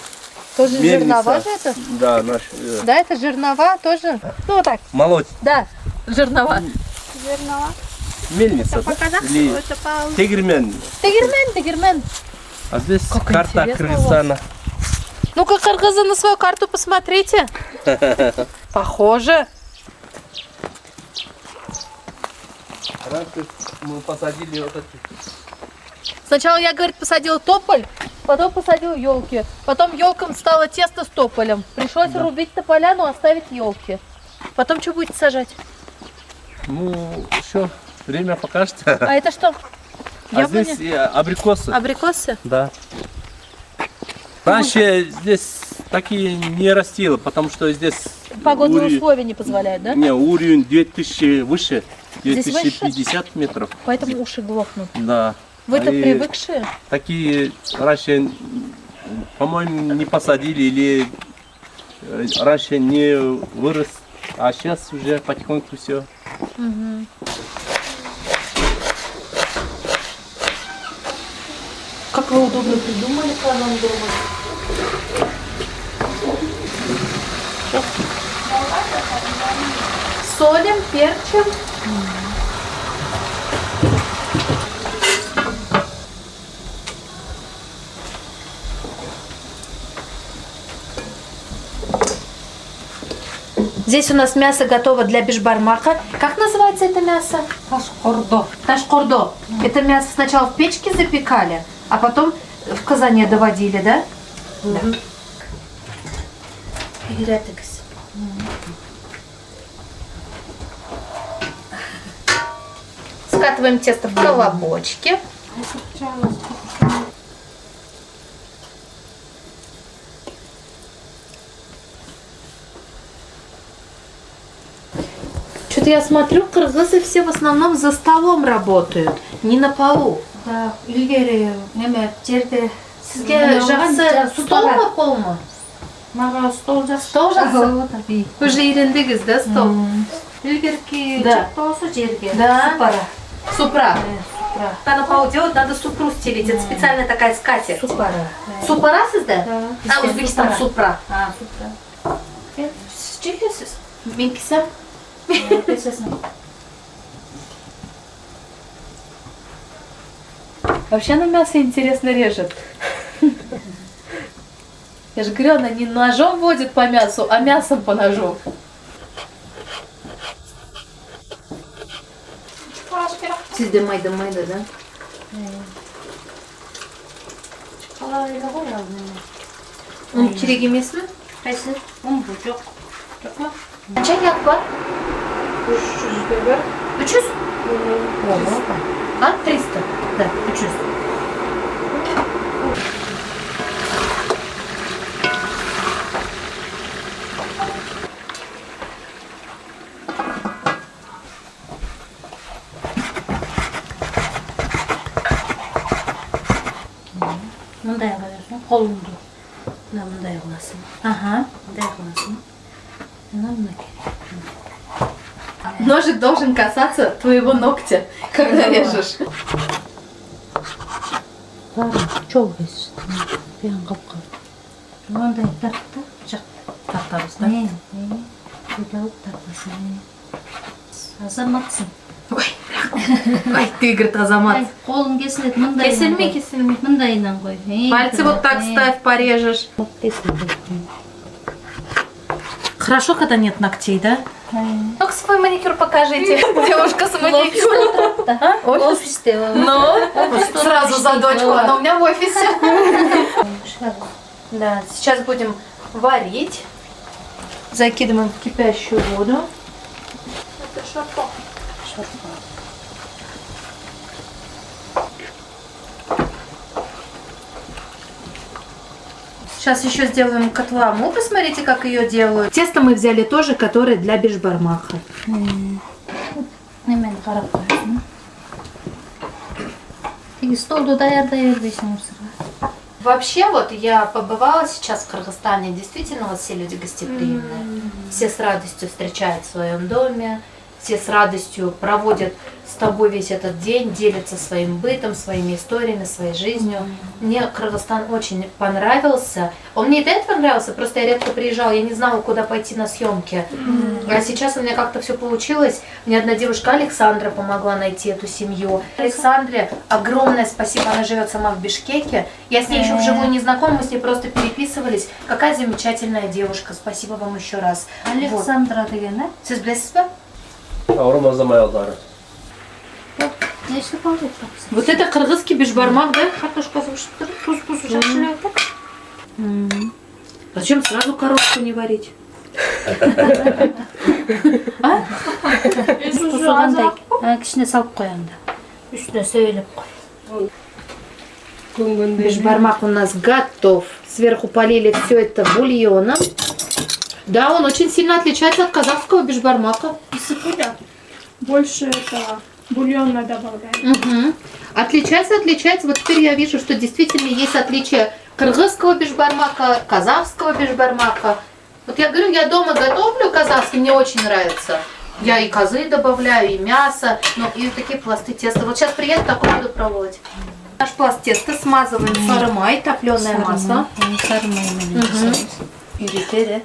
Тоже мельница. жернова же это? Да, наш Да, это жернова тоже? Ну, вот так, молоть. да, жернова. Зернова. Мельница, да? По-казахски Или это по... тегермен. Тегермен, тегермен. А здесь Как карта интересно у вас. Кыргызстана. Ну-ка, кыргызы, на свою карту посмотрите. Похоже. Раньше мы посадили вот эти. Сначала я, говорит, посадила тополь, потом посадила елки. Потом елкам стало тесто с тополем. Пришлось рубить тополя, но оставить елки. Потом что будете сажать? Ну, еще время покажет. А это что? А Яблони? здесь абрикосы. Абрикосы? Да. Раньше здесь такие не растило, потому что здесь Погодные уровень- условия не позволяют, да? Не, уровень 2000 выше, Здесь выше? 2050 метров. Поэтому уши глохнут. Да. Вы-то И привыкшие? Такие раньше, по-моему, не посадили или раньше не вырос, а сейчас уже потихоньку все. Как вы удобно придумали канон дома. Солим, перчим. Здесь у нас мясо готово для бишбармака. Как называется это мясо? Ташкордо. Ташкордо. Это мясо сначала в печке запекали, а потом в казане доводили, да? Да. Үйретіңіз. Скатываем тесто в колобочки. Что-то я смотрю, кыргызы все в основном за столом работают, не на полу. Да, ілгері неме жерде Сізге жақсы стол ма, пол ма? Маға стол жақсы. Стол жақсы? Уже үйрендіңіз, да, стол? Ілгерки Да. жақты осы жерге. Да. Супара. Супра. Супра. Когда на полу делать, надо супру стелить. Это специальная такая скатерть. Супара. Супара сізді? Да. А, Өзбекистан супра. А, супра. Сіз чекесіз? Мен кисем? Песесін. Вообще она мясо интересно режет. Я же говорю, она не ножом водит по мясу, а мясом по ножу. Сізде майда, да? Қалайда ғой алдын. Он керек емес mi? Қайсы? Он бұл жоқ. Жоқ ма? Қанша yak var? 300 бар. 300? А, 300? Да, 300. Мындай қыласың, қолыңды. Мындай қыласың. Ага. Мындай қыласың. Мына керек. Ножик должен касаться твоего ногтя, когда режешь. Бәрі чол кес. Бен қапқа. Мындай тартты, Тартарыз, да? Көйтауып тартасың. Азаматсың. Ой, ты, говорит, Азамат. Қолың кесіледі, мындай. Кесілме, кесілме. Мындайынан қой. Пальцы вот так ставь, порежешь. Хорошо, когда нет ногтей, да? Ну-ка свой маникюр покажите. Девушка с маникюром. Офисте. Ну, сразу за дочку. Она у меня в офисе. Да, сейчас будем варить. Закидываем в кипящую воду. Это шарпо. Сейчас еще сделаем котламу. Посмотрите, как ее делают. Тесто мы взяли тоже, которое для бишбармака. Немен қарап қойсын. Теги столды даярдай бербейсің осыға. Вообще, вот я побывала сейчас в Кыргызстане, действительно, вот все люди гостеприимные. Все с радостью встречают в своем доме, все с радостью проводят с тобой весь этот день, делятся своим бытом, своими историями, своей жизнью. Мне Кыргызстан очень понравился. Он мне и до этого понравился, просто я редко приезжала, я не знала, куда пойти на съемки. А сейчас у меня как-то все получилось. Мне одна девушка Александра помогла найти эту семью. Александре огромное спасибо, она живет сама в Бишкеке. Я с ней еще вживую не знакома, мы с ней просто переписывались. Какая замечательная девушка, спасибо вам еще раз. Александра деген, а? Сіз білесіз бе? Ауырмазамай алдары. Нешті қалды тапсын. Вот это кыргызский бишбармак, да? Картошка сушып тұр, туз жақшылай тұр. Зачем сразу коробку не варить? Сузағандай, кішіне салып қоянды. Үстіне сөйлеп қой. Бишбармак у нас готов. Сверху полили все это бульоном. Да, он очень сильно отличается от казахского бишбармака. Сыпуля. Больше этого бульона добавляем. Угу. Отличается. Вот теперь я вижу, что действительно есть отличие кыргызского бишбармака, казахского бишбармака. Вот я говорю, я дома готовлю казахский, мне очень нравится. Я и козы добавляю, и мясо, ну и такие пласты теста. Вот сейчас приеду, такой буду пробовать. Наш пласт теста смазываем сарымай, топленое масло. Сарымай менен жасаймыз. Үйретеді.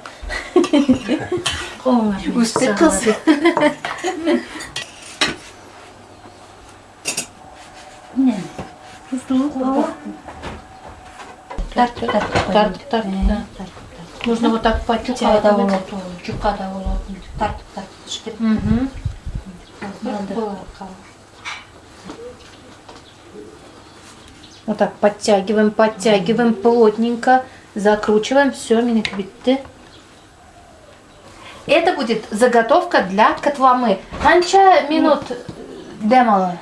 Өзбек қызы. Не? Тұзды тарт. Нужно вот так подтягивать. Жұқада болады. тартып Мгм. Вот так подтягиваем плотненько, закручиваем, все, минут битти. Это будет заготовка для котламы. Қанша минут дем алады?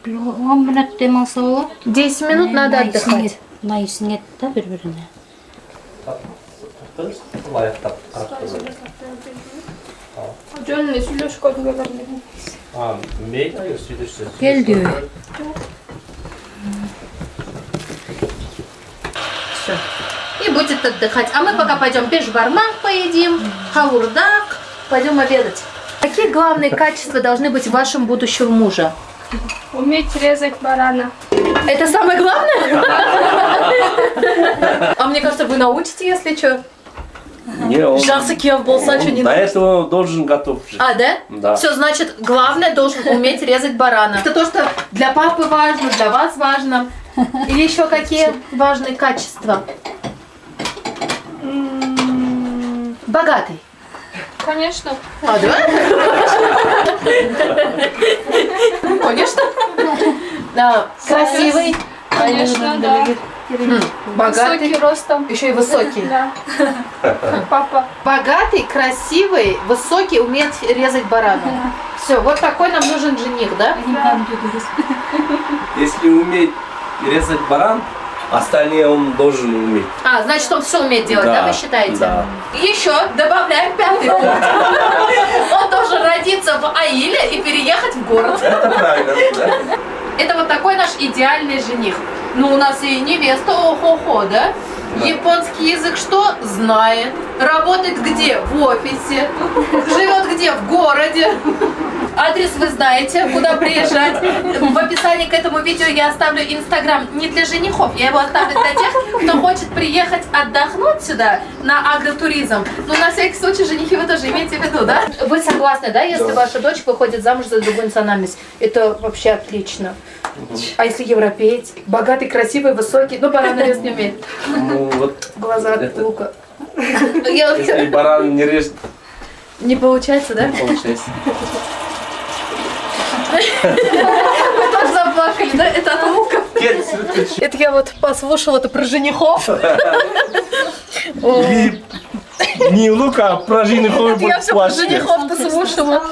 10 минут демалса болады. 10 минут надо отдыхать. Май сіңеді да бір-біріне. аяқтап қарап тұрып. Отдельный сулешка отговорили. Мейлі сөйлесіз. Келді. Все. И будет отдыхать. А мы пока пойдем бешбармак поедим, хавурдак, пойдем обедать. Какие главные качества должны быть у вашего будущего мужа? Уметь резать барана. Это самое главное? А мне кажется, вы научите, если что. Не, он Жақсы күйеу болса, что не до надо. этого должен готов. А, да? Да. Все, значит, главное должен уметь резать барана. Это то, что для папы важно, для вас важно. Или еще какие важные качества? Богатый. Конечно. А, да? Конечно. Да. Красивый. Конечно, да. Богатый. Высокий ростом. Еще и высокий. Да. Папа. Богатый, красивый, высокий, умеет резать барана. Все, вот такой нам нужен жених, да? Если умеет резать баран, остальные он должен уметь. А, значит, он все умеет делать, да, Да, вы считаете? да. Еще добавляем 5-й пункт. Он должен родиться в Аиле и переехать в город. Это правильно. Да? Это вот такой наш идеальный жених. Ну, у нас и невеста, охо-хо, да? Японский язык что? Знает. Работает где? В офисе. Живет где? В городе. Адрес вы знаете, куда приезжать. В описании к этому видео я оставлю Инстаграм не для женихов, я его оставлю для тех, кто хочет приехать отдохнуть сюда на агротуризм. Ну, на всякий случай, женихи вы тоже имейте в виду, да? Вы согласны, да, если ваша дочь выходит замуж за другую национальность? Это вообще отлично. А если европеец? Богатый, красивый, высокий, ну, баран резать не умеет. Ну вот, Глаза от Это- лука. если баран не режет, Не получается, да? получается. Вы тоже заплакали, да? Это от лука. Это я вот послушала это про женихов. Не лука, а про женихов Я все про женихов-то слушала.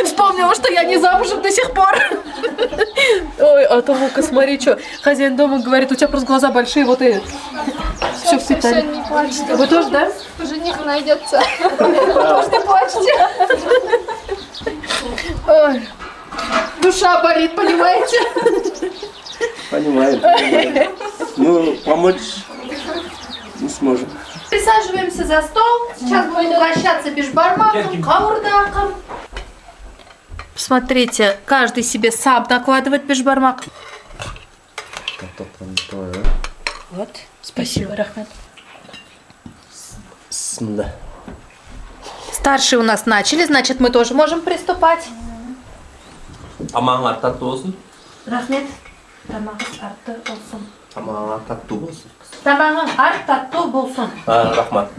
Вспомнила, что я не замужем до сих пор. Ой, а то Лука, смотри, что. Хозяин дома говорит, у тебя просто глаза большие, вот и все Все, впитали. не плачьте. Вы тоже, да? Жених найдется. Может, не плачьте. Ой. Душа болит, понимаете? Понимаем. Ну, помочь не сможем. Присаживаемся за стол. Сейчас будем угощаться бешбармаком, каурдаком. Смотрите, каждый себе сам накладывает бешбармак. Вот. Спасибо, Рахмет. Да. Старшие у нас начали, значит, мы тоже можем приступать. Тамағыңа татты болсын. Рахмет. Тамағыңыз артты болсын. Тамағыңа татты болсын. Тамағың ар татту болсын. Рахмат.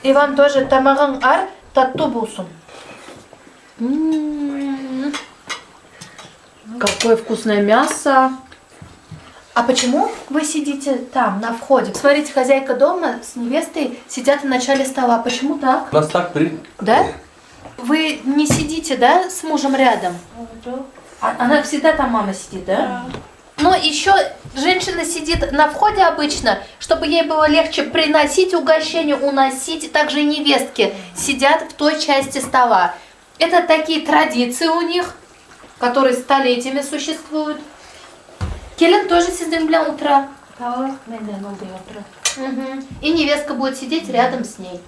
И вам тоже тамағың ар татту болсын. Какое вкусное мясо. А почему вы сидите там, на входе? Смотрите, хозяйка дома с невестой сидят в начале стола. Почему так? У нас так Да? Вы не сидите, да, с мужем рядом? Она всегда там, мама сидит, да? Но еще женщина сидит на входе обычно, чтобы ей было легче приносить угощение, уносить. Также и невестки сидят в той части стола. Это такие традиции у них, которые столетиями существуют. Келин тоже сидит для утра. Мгм. И невестка будет сидеть рядом с ней.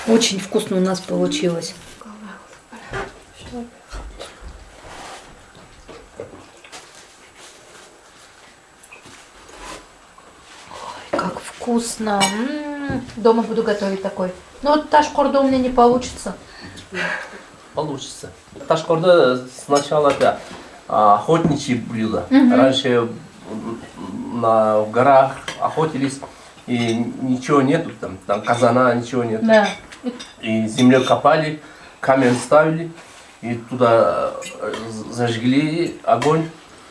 Очень вкусно у нас получилось. Ой, как вкусно. Дома буду готовить такой. Но вот ташкорда у меня не получится. получится. Ташкорда сначала охотничьи блюда. Раньше в горах охотились, и ничего нету, там казана, ничего нет. Да. И землю копали, камень ставили, и туда зажгли огонь,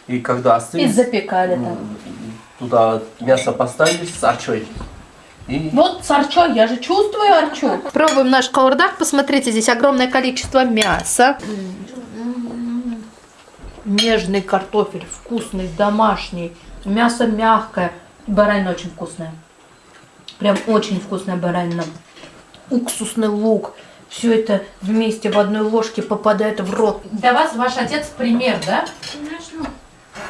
и когда И остылись, запекали там. туда мясо поставили с арчой. И Вот с арчой, я же чувствую арчу. Пробуем наш каурдак. Посмотрите, здесь огромное количество мяса. Нежный картофель, вкусный, домашний. Мясо мягкое. Баранина очень вкусная. Прям очень вкусная баранина. Уксусный лук. Все это вместе в одной ложке попадает в рот. Для вас ваш отец пример, да? Конечно.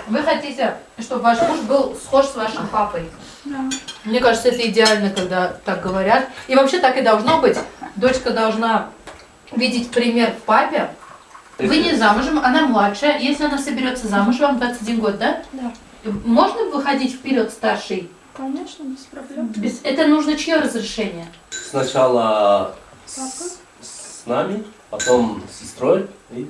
Вы хотите, чтобы ваш муж был схож с вашим папой? Да. Мне кажется, это идеально, когда так говорят. И вообще так и должно быть. Дочка должна видеть пример в папе. Вы не замужем, она младшая. Если она соберется замуж, вам 21 год, да? Да. Можно выходить вперед старший? Конечно, без проблем. Это нужно чье разрешение? сначала с нами, потом с сестрой. И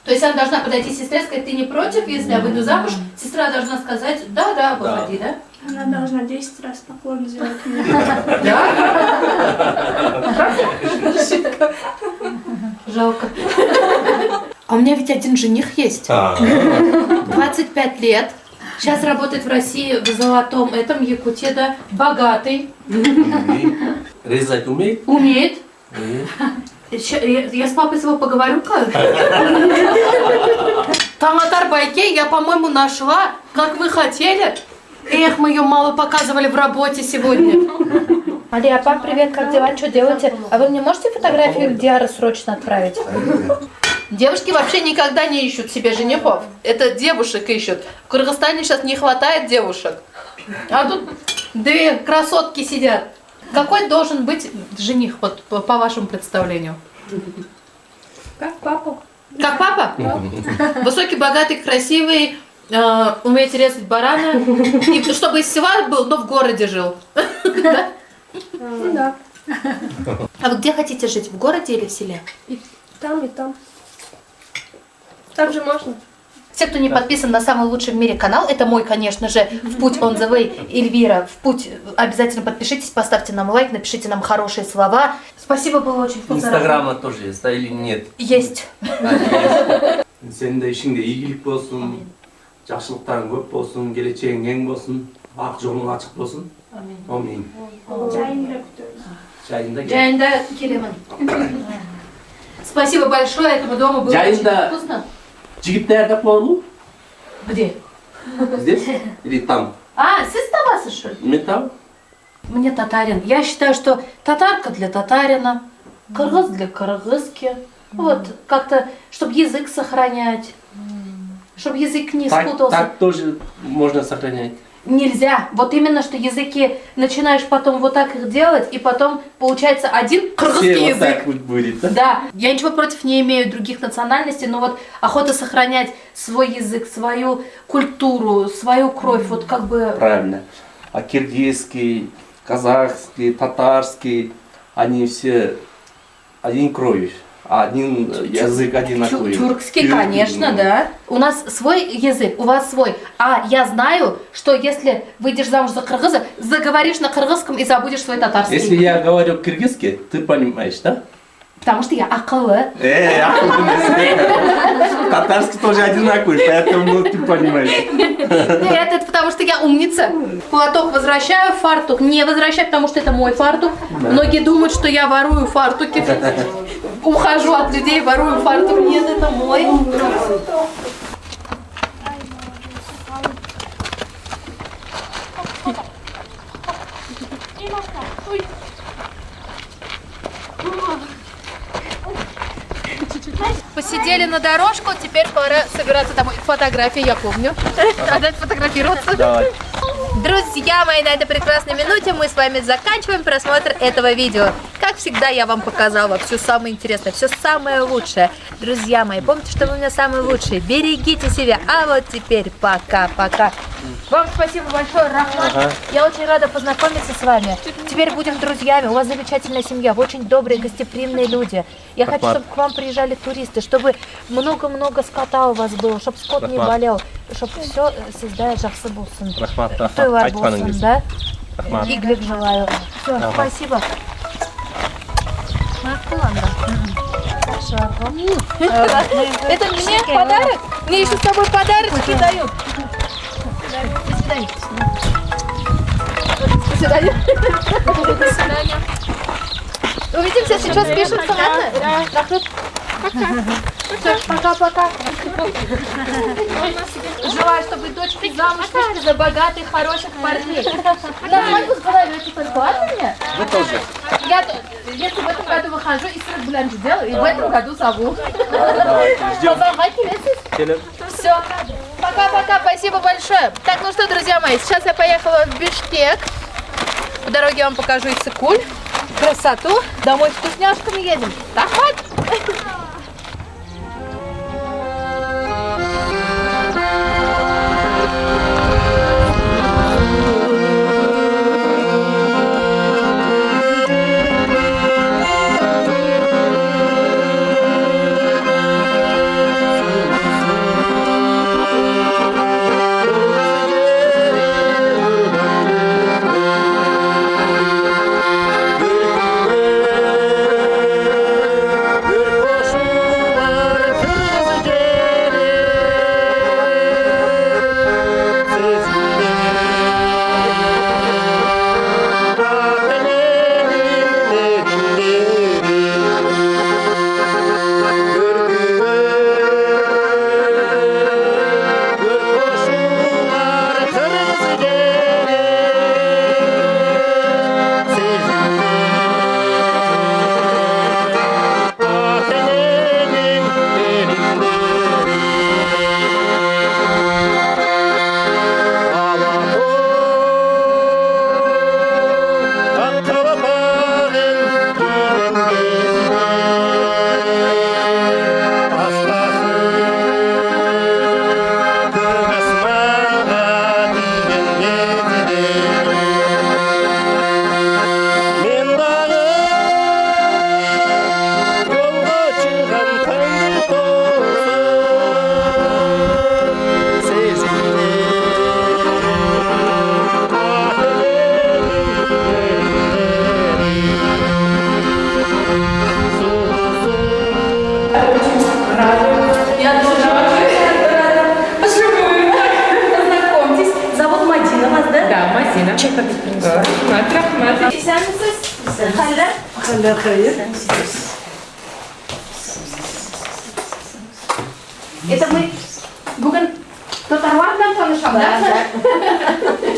То есть она должна подойти к сестре и сказать, ты не против, если я выйду замуж? Сестра должна сказать, да, выходи, да? Она должна 10 раз поклон сделать мне. Жалко. А у меня ведь один жених есть. 25 лет. Сейчас работает в России в золотом этом Якутии, да. Богатый. резать умеет? Умеет. И Я с папой своего поговорю-ка. Таңатар Байке я, по-моему, нашла, как вы хотели. Эх, мы ее мало показывали в работе сегодня. Алия, пап, привет, как дела, что делаете? А вы мне можете фотографию Диары срочно отправить? Девушки вообще никогда не ищут себе женихов. Это девушек ищут. В Кыргызстане сейчас не хватает девушек. А тут две красотки сидят. Какой должен быть жених, вот, по вашему представлению? Как папа. Как папа? Высокий, богатый, красивый, умеет резать барана. И чтобы из села был, но в городе жил. Да? Да. А вы где хотите жить? В городе или в селе? И там. Там же можно. Все, кто не подписан на самый лучший в мире канал, это мой, конечно же, В путь on the way, Эльвира, В путь. Обязательно подпишитесь, поставьте нам лайк, напишите нам хорошие слова. Спасибо, было очень вкусно. Инстаграма тоже есть, да, или нет? Есть. Сенде ишиңде ийгилик болсун, жакшылыктарың көп болсун, келечегиң эң болсун, ак жолуң ачык болсун. Амин. Жайында күтөбүз. Жайында кел. Жайында келемін. Спасибо большое, этому дому было очень Жайында вкусно. жигит даярдап болду? Где? Здесь или там? А, сіз табасыз, что ли? Мен там. Мне татарин. Я считаю, что татарка для татарина, кыргыз для кыргызки. Вот, как-то, чтобы язык сохранять, чтобы язык не спутался. Так тоже можно сохранять. Нельзя. Вот именно, что языки начинаешь потом вот так их делать, и потом получается один кыргызский Все язык. вот так вот будет, да? Да, я ничего против не имею других национальностей, но вот охота сохранять свой язык, свою культуру, свою кровь, вот как бы... Правильно. А киргизский, казахский, татарский, они все один кровь, один язык одинаковый. Тюркский, конечно, да. У нас свой язык, у вас свой. А я знаю, что если выйдешь замуж за кыргыза, заговоришь на кыргызском и забудешь свой татарский. Если я говорю киргизский, ты понимаешь, да? Потому что я акылы. Татарский тоже одинаковый, поэтому ты понимаешь. Нет, это потому что я умница. Платок возвращаю, фартук не возвращаю, потому что это мой фартук. Многие думают, что я ворую фартуки. Ухожу от людей, ворую фартук. Нет, это мой. Посидели на дорожку, теперь пора собираться домой. Фотографии, я помню. Надо фотографироваться. Давай. Друзья мои, на этой прекрасной минуте мы с вами заканчиваем просмотр этого видео. Как всегда, я вам показала все самое интересное, все самое лучшее. Друзья мои, помните, что вы у меня самые лучшие. Берегите себя. А вот теперь пока-пока. Вам спасибо большое, Рахмат. Ага. Я очень рада познакомиться с вами. Теперь будем друзьями. У вас замечательная семья, вы очень добрые, гостеприимные люди. Я хочу, Рахмат. чтобы к вам приезжали туристы, чтобы много-много скота у вас было, чтобы скот не Рахмат. болел, чтобы все сізді жақсы болсын. Рахмат, рахмат. Тойлар Айтқаның болсын, келсін. да? Рахмат. Игілік желаю. Все, Ага. спасибо. Это мне подарок? Мне еще с тобой подарочки дают. До свидания. До свидания. До свидания. Увидимся, сейчас пишется, ладно? Рахмет. Всё, пока-пока. Желаю, чтобы дочки замуж вышли за богатых, хороших парней. На свадьбу с головой только ладно мне? Вы тоже. Если в этом году выхожу и сырок блянчи делаю, и в этом году зову. Давайте, ждем. Келем. Все. Пока-пока, спасибо большое. Так, ну что, друзья мои, сейчас я поехала в Бишкек. По дороге я вам покажу Иссык-Куль. Красоту. Домой вкусняшками едем. Так, хватит. Это мы бүгін татарлардан танышам, да?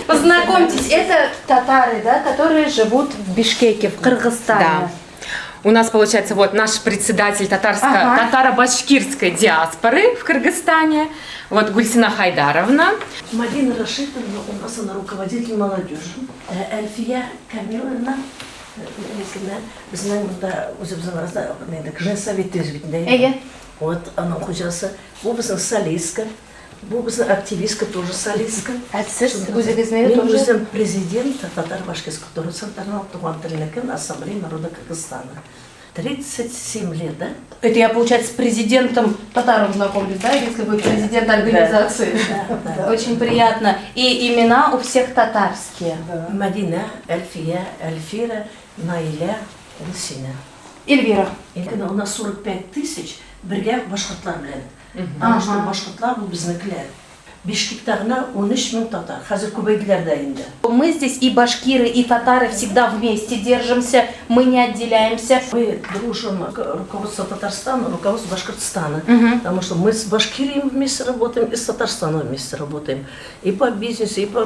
Познакомьтесь, это татары, да, которые живут в Бишкеке, в Кыргызстане. Да. У нас, получается, вот наш председатель татаро-башкирской диаспоры в Кыргызстане, вот Гульсина Хайдаровна. Мадина Рашидовна у нас, она руководитель молодежи. Эльфия Камиловна, біз мұнда өзіміздің арасында женсовет Эге. Вот она хужасы. Бұл біздің солистка, бұл біздің активистка, тоже солистка. А сіз өзіңізне Мен тоже? өзім президент татар-башкирской Турцентарного туган Ассамблеи народа Кыргызстана. 37 лет, да? Это я, получается, с президентом татаром знакомлюсь, да, если вы президент организации? Да. Очень приятно. И имена у всех татарские. Мадина, Эльфия, Эльфира, Наиля, Гульсина. Эльвира. Енді у нас 45 тысяч бірге башқұртлар біледі. Потому что башқұртлар бұл біздікілер. Бишкектағына 13 мың татар. Қазір көбейділер да енді. Мы здесь и башкиры, и татары всегда вместе держимся, мы не отделяемся. Мы дружим руководство Татарстана, руководство Башкортостана. Потому что мы с Башкирией вместе работаем, и с Татарстаном вместе работаем. И по бизнесу, и по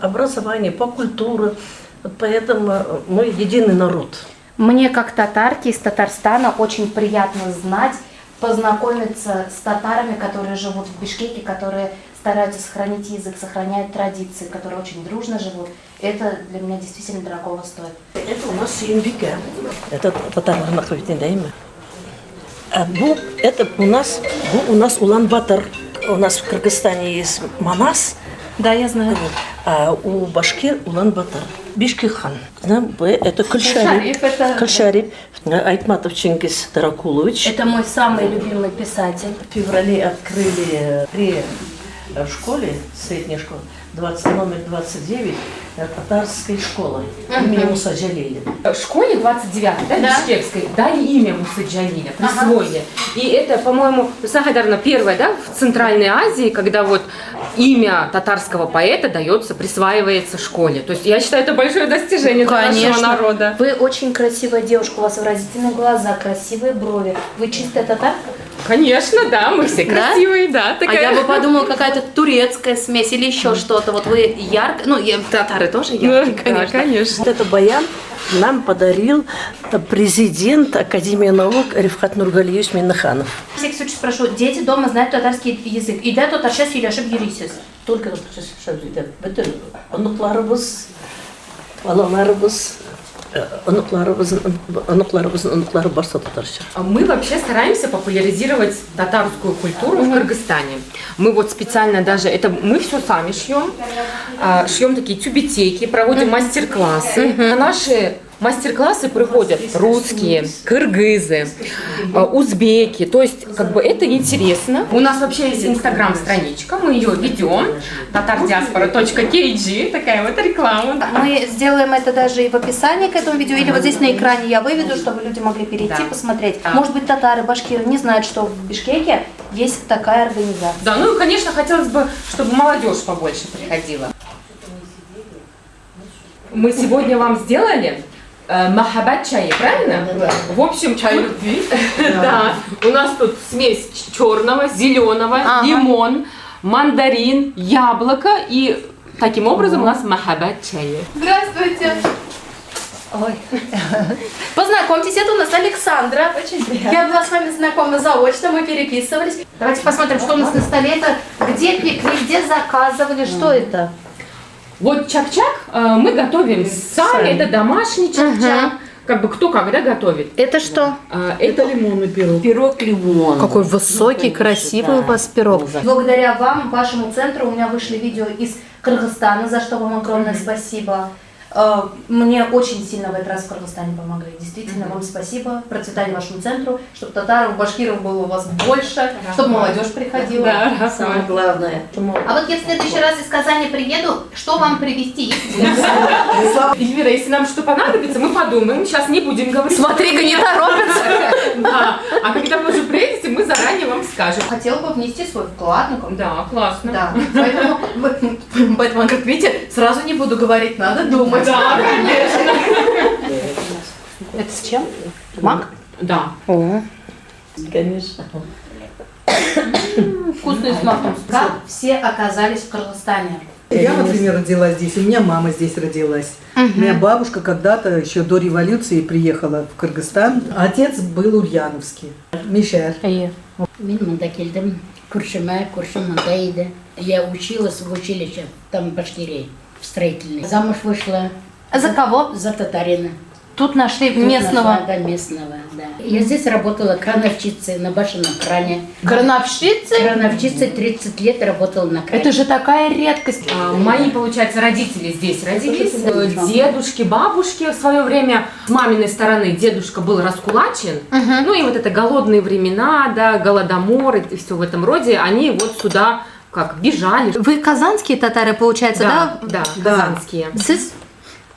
образованию, по культуре. Вот поэтому мы единый народ. Мне, как татарке из Татарстана, очень приятно знать, познакомиться с татарами, которые живут в Бишкеке, которые стараются сохранить язык, сохраняют традиции, которые очень дружно живут. Это для меня действительно дорогого стоит. Это у нас Сиенбике. Это татарлар нахуйтендейме. Это у нас Улан-Батор. У нас в Кыргызстане есть Манас, Да, я знаю. А у башкир Улан-Батор. Бишкекхан. Это Кульшариев, это- Кульшариев. Айтматов Чингис Таракулович. Это мой самый любимый писатель. В феврале открыли в школе, средней школе, номер 29, татарской школы имени Муса Джалиля. В школе 29, да, Да. Бишкекской, дали имя Мусы Джалиля, присвоили. И это, по-моему, наверное, первое, да, в Центральной Азии, когда вот имя татарского поэта дается, присваивается школе. То есть я считаю, это большое достижение для нашего народа. Вы очень красивая девушка, у вас выразительные глаза, красивые брови. Вы чистая татарка? Конечно, да, мы все красивые, да. А я бы подумала, какая-то турецкая смесь или еще что-то. Вот вы ярко, татары тоже яркие, Да, конечно. Вот это баян нам подарил президент Академии наук Рифхат Нургалиевич Миннаханов. На всякий случай спрошу, дети дома знают татарский язык? И да, татарша сөйлешіп жүресіз? Только онукларыбыз, балаларыбыз, онуклары барса татарша. Мы вообще стараемся популяризировать татарскую культуру в Кыргызстане. Мы вот специально даже, это мы все сами шьем, шьем такие тюбетейки, проводим мастер-классы. На наши мастер-классы приходят русские, кыргызы, узбеки. То есть, как бы это интересно. У нас вообще есть инстаграм-страничка, мы ее ведем. tatardiaspora.kg, такая вот реклама. Мы сделаем это даже и в описании к этому видео, или вот здесь на экране я выведу, чтобы люди могли перейти, посмотреть. Да. Может быть, татары, башкиры не знают, что в Бишкеке есть такая организация. Да, ну и, конечно, хотелось бы, чтобы молодежь побольше приходила. Мы сегодня вам сделали махаббат чай, правильно? Да. В общем, чай любви. Да. У нас тут смесь черного, зеленого, лимон, мандарин, яблоко. И таким образом у нас махаббат чай. Здравствуйте. Ой. Познакомьтесь, это у нас Александра. Очень приятно. Я была с вами знакома заочно, мы переписывались. Давайте посмотрим, что у нас на столе. Это где пекли, где заказывали, что это? Вот чак-чак мы готовим сами. Это домашний чак-чак. Как бы кто когда готовит. Это что? Это лимонный пирог. Пирог лимон. Какой высокий, красивый у вас пирог. Благодаря вам, вашему центру, у меня вышли видео из Кыргызстана, за что вам огромное спасибо. Мне очень сильно в этот раз в Кыргызстане помогли. Действительно, вам спасибо. Процветание вашему центру, чтобы татаров, башкиров было у вас больше, чтобы молодежь приходила. Да, Самое главное. А вот я в следующий раз из Казани приеду, что вам привезти? Эльвира, если нам что понадобится, мы подумаем. Сейчас не будем говорить. Смотри-ка, не торопится. Да. А когда вы уже приедете, мы заранее вам скажем. Хотела бы внести свой вклад, ну как. Да, классно. Да, поэтому, как видите, сразу не буду говорить, надо думать. Да, конечно. Это с чем? Мак? Да. Конечно. Вкусный с маком. Как все оказались в Кыргызстане? Я, например, родилась здесь, у меня мама здесь родилась. У меня бабушка когда-то еще до революции приехала в Кыргызстан. Отец был ульяновский. Мишер. Мен мында келдім, күршім мында еді. Я училась в училище, там в Башкирии, в строительной. Замуж вышла За кого? за татарина. Тут нашли Тут местного. нашла, да, местного, да. Я здесь работала крановщицей на башенном кране. Крановщицы? Крановщицей 30 лет работала на кране. Это же такая редкость. Мои, получается, родители здесь родились. Дедушки, бабушки в свое время с маминой стороны дедушка был раскулачен. Ну и вот это голодные времена, да, голодомор и все в этом роде, они вот сюда как бежали. Вы казанские татары, получается, да? Да, казанские. Сыз?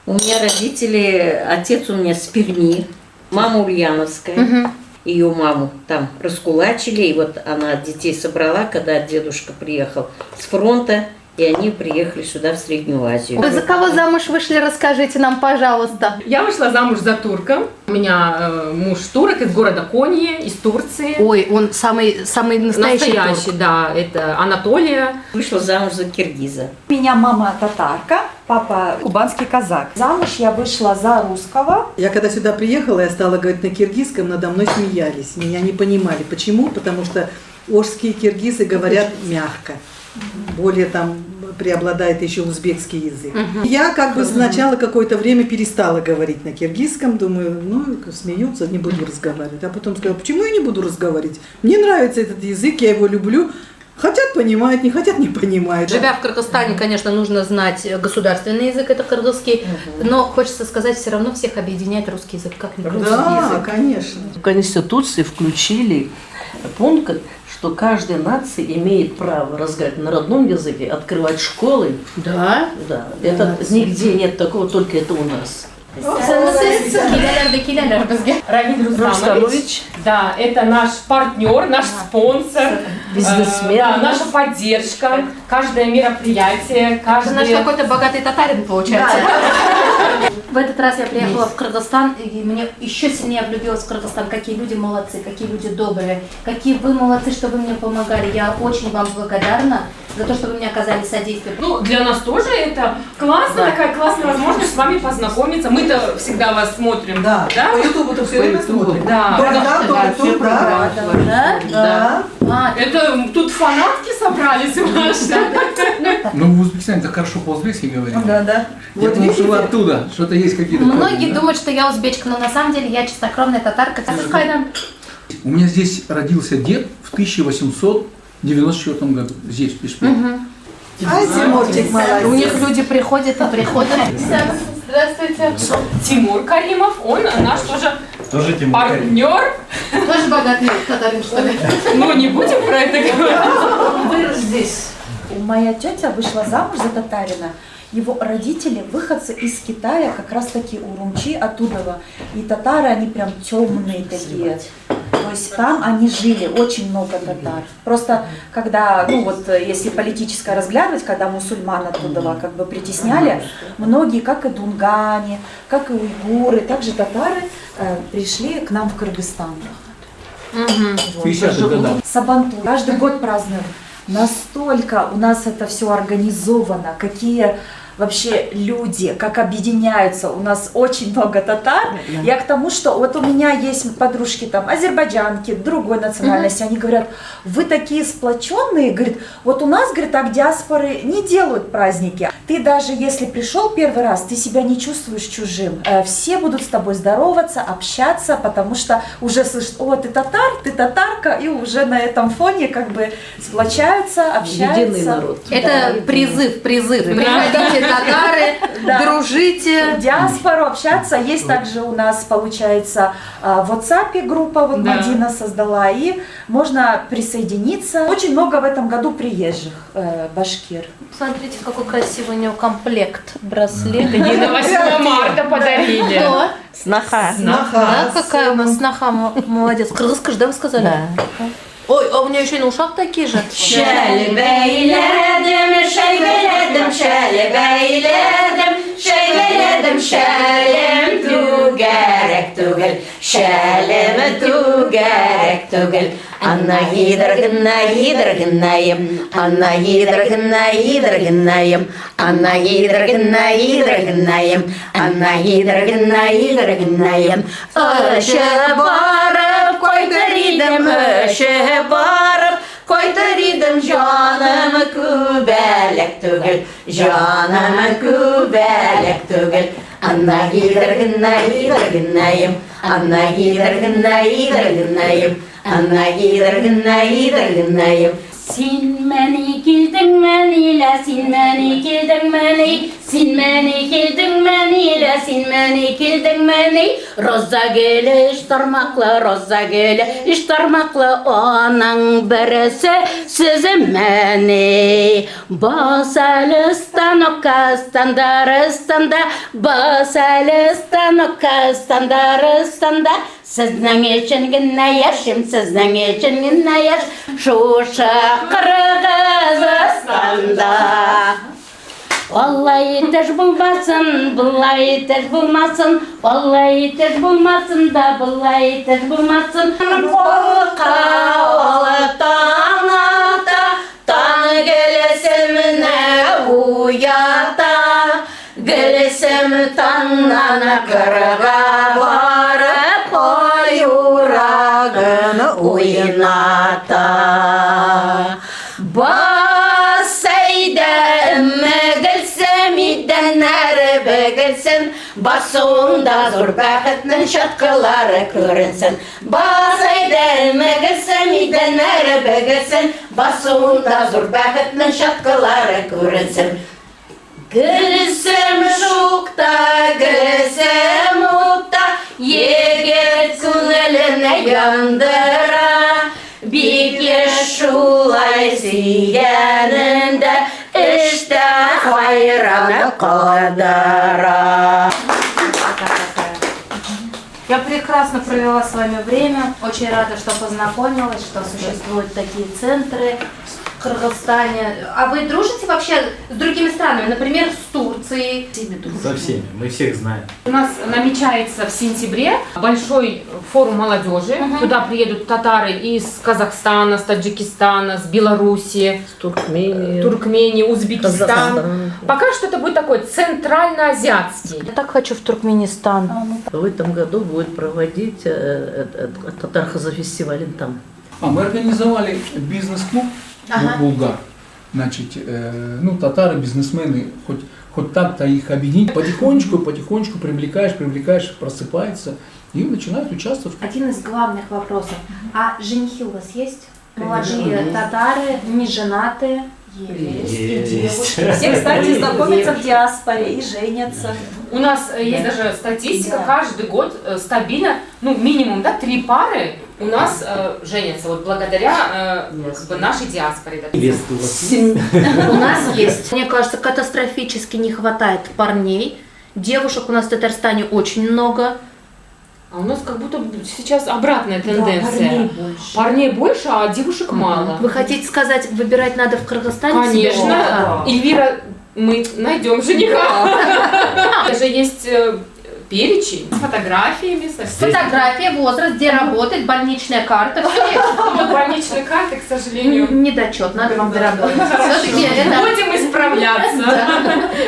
У меня родители, отец у меня с Перми, мама ульяновская. Ее маму там раскулачили, и вот она детей собрала, когда дедушка приехал с фронта, и они приехали сюда, в Среднюю Азию. Вы за кого замуж вышли, расскажите нам, пожалуйста. Я вышла замуж за турка. У меня муж турок из города Конье, из Турции. Ой, он самый настоящий турк. Да, это Анатолия. Вышла замуж за киргиза. У меня мама татарка, папа кубанский казак. Замуж я вышла за русского. Я когда сюда приехала, я стала говорить на киргизском, надо мной смеялись. Меня не понимали. Почему? Потому что ошские киргизы говорят мягко. Более там преобладает еще узбекский язык. Я как бы сначала какое-то время перестала говорить на киргизском, думаю, ну, смеются, не буду разговаривать. А потом сказала, почему я не буду разговаривать? Мне нравится этот язык, я его люблю. Хотят понимают, не хотят не понимают. Живя в Кыргызстане, конечно, нужно знать государственный язык, это кыргызский, но хочется сказать, все равно всех объединяет русский язык, как ни крути. Да, конечно. В Конституции включили пункт, что каждая нация имеет право разговаривать на родном языке, открывать школы. Да? Да, это нигде нет такого, только это у нас. Равиль Рустамович. Да, это наш партнер, наш спонсор, Бизнесмен. да, наша поддержка, каждое мероприятие, Это наш каждый... какой-то богатый татарин, получается. В этот раз я приехала в Кыргызстан, и мне еще сильнее влюбилась в Кыргызстан. Какие люди молодцы, какие люди добрые, какие вы молодцы, что вы мне помогали. Я очень вам благодарна за то, что вы мне оказали содействие. Ну, для нас тоже это классно, такая классная возможность с вами познакомиться. Мы-то всегда вас смотрим. Да, по Ютубу-то все время смотрим. Да. Все программы. Да? Да. Это тут фанатки собрались ваши. Ну, в Узбекистане так хорошо по-узбекски говорим. Да. Я думаю, что вы оттуда, что-то есть какие-то... Многие думают, что я узбечка, но на самом деле я чистокровная татарка. У меня здесь родился дед в 1894 году, здесь, в Пешпе. А Тимурчик молодец. У них люди приходят и приходят. Здравствуйте. Тимур Каримов, он наш тоже партнер. Тоже богатый татарин, что ли? Ну, не будем про это говорить. Вырос здесь. Моя тетя вышла замуж за татарина. Его родители выходцы из Китая, как раз таки Урумчи, оттуда. И татары, они прям темные такие. То есть там они жили, очень много татар. Просто когда, ну вот, если политическое разглядывать, когда мусульман оттуда как бы притесняли, многие, как и дунгане, как и уйгуры, также татары пришли к нам в Кыргызстан. В 50-х годах. Сабантуй. Каждый год празднуем. Настолько у нас это все организовано, какие вообще люди, как объединяются. У нас очень много татар. Я к тому, что вот у меня есть подружки там азербайджанки, другой национальности, они говорят, вы такие сплоченные, говорит, вот у нас, говорит, так диаспоры не делают праздники. Ты даже если пришел первый раз, ты себя не чувствуешь чужим. Все будут с тобой здороваться, общаться, потому что уже слышат, о, ты татар, ты татарка, и уже на этом фоне как бы сплочаются, общаются. Единый народ. Это призыв. Приходите, татары, дружите. Диаспору общаться. Есть также у нас, получается, в WhatsApp группа, вот Мадина создала, и можно присоединиться. Очень много в этом году приезжих башкир. Смотрите, какой красивый у него комплект браслет. Ей на 8 марта подарили. Кто? Сноха. Да, какая у вас сноха, молодец. Кыргызская же, да, вы сказали? Да. Ой, а у меня еще и на ушах такие же. Şelbeyledim, şeybeledim, şelbeyledim, şeybeledim, şelim tu gerek tugel, şelim tu gerek tugel. Anna hidragınayım, Anna hidragınayım, Anna hidragınayım, Anna hidragınayım. Öşe barıp koydarıdım, öşe barıp koydarıdım, canımı kübelek tugel, canımı kübelek tugel. Anna hidragınayım, Anna hidragınayım, Anna hidragınayım. Sinmeni kildin menile, sinmeni kildin meni, sinmeni kildin menile, sinmeni kildin meni. Roza gele iştarmakla, roza gele iştarmakla, onun birisi sizin meni. Basalistan Okastanda, Basalistan Okastanda. Sizden için gine yaşım, sizden için gine yaş. Şuşa Kırgızistanda. Vallahi teş bulmasın, vallahi teş bulmasın, vallahi teş bulmasın da, vallahi teş bulmasın. Korka oğlutana da, tan gelesimine uyata, gelesim tannana kırga varıp oyurağını oynata. Basayda emme gelsem idenler be бөгелсен, басуында зор бәхетнең чаткылары күренсен. Бас әйдә мөгелсен, идән әрі бөгелсен, басуында зор бәхетнең чаткылары күренсен. Gülsem şukta, gülsem utta, егет күңелене яндыра. Бик шулай сөйгәнендә, эштә хайраны кадара. Я прекрасно провела с вами время. Очень рада, что познакомилась, что существуют такие центры в Кыргызстане. А вы дружите вообще с другими странами, например, с Турцией? Со всеми, мы всех знаем. У нас намечается в сентябре большой форум молодежи. Туда приедут татары из Казахстана, с Таджикистана, с Белоруссии, с Туркмении, Узбекистан. Пока что это будет такой центрально-азиатский. Я так хочу в Туркменистан. В этом году будет проводить Татар-Хаза-фестиваль там. Мы организовали бизнес-клуб «Булгар». Значит, ну, татары, бизнесмены, хоть так-то их объединить. Потихонечку привлекаешь, просыпается и начинают участвовать. Один из главных вопросов. А женихи у вас есть? Молодые татары, не женатые? Есть. И девушки. Все, кстати, знакомятся в диаспоре и женятся. У нас есть даже статистика, каждый год стабильно, ну, минимум, 3 пары у нас женятся, вот благодаря нашей диаспоре. У нас есть. Мне кажется, катастрофически не хватает парней. Девушек у нас в Татарстане очень много. А у нас как будто сейчас обратная тенденция. Парней больше, а девушек мало. Вы хотите сказать, выбирать надо в Кыргызстане? Конечно. Эльвира, мы найдем жениха. Даже есть перечень с фотографиями. С фотография, возраст, где работать, больничная карта. Больничной карты, к сожалению. Недочет, надо вам доработать. Будем исправляться.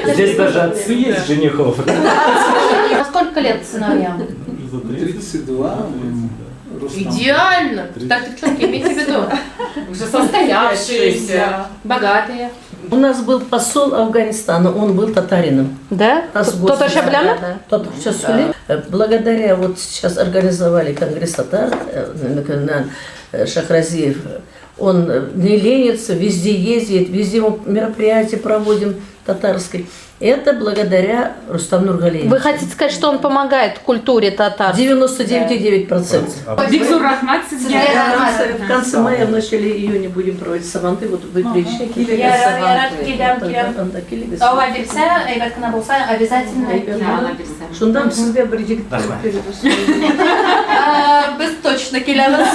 Здесь даже отцы есть женихов. А сколько лет сыновьям? 32. Идеально. Так, девчонки, имейте в виду. Уже состоявшиеся, богатые. У нас был посол Афганистана, он был татарином. Да? Тот Шабляна? Тот Шасули. Благодаря, вот сейчас организовали конгресс татар, Шахразиев, он не ленится, везде ездит, везде мероприятия проводим татарской. Это благодаря Рустаму Нургалиеву. Вы хотите сказать, что он помогает культуре татар? 99%. Бигзур Рахмат. В конце мая, в начале июня будем проводить сабанты. Вот вы приезжайте. Шундам себе бридик. Без точно келяныз.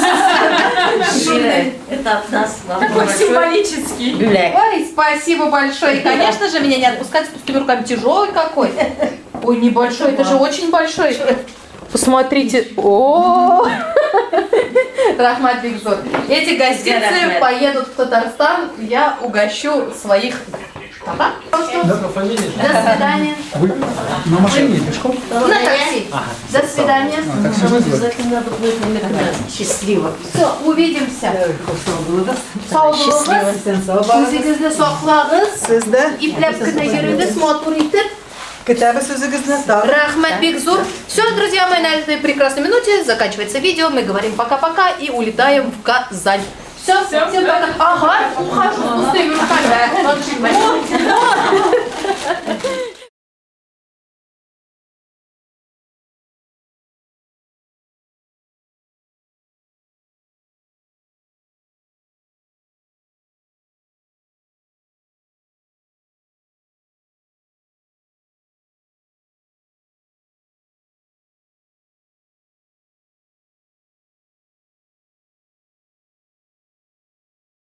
Это от нас. Такой символический. Ой, спасибо большое. И, конечно же, меня не отпускать с пустыми руками. Тяжелый какой. Ой, небольшой, это же очень большой. Посмотрите. О, Рахмат Бигзур. Эти гостицы поедут в Татарстан. Я угощу своих. До свидания. Вы на машине или пешком? На такси. До свидания. Обязательно надо будет счастливо. Все, увидимся. Өзіңізді соқлағыз. Ипләпкіні еріңіз мотор етіп. Рахмат Бигзур. Все, друзья мои, на этой прекрасной минуте заканчивается видео. Мы говорим пока-пока и улетаем в Казань. Все, всем пока. Ага, ухожу с пустыми руками.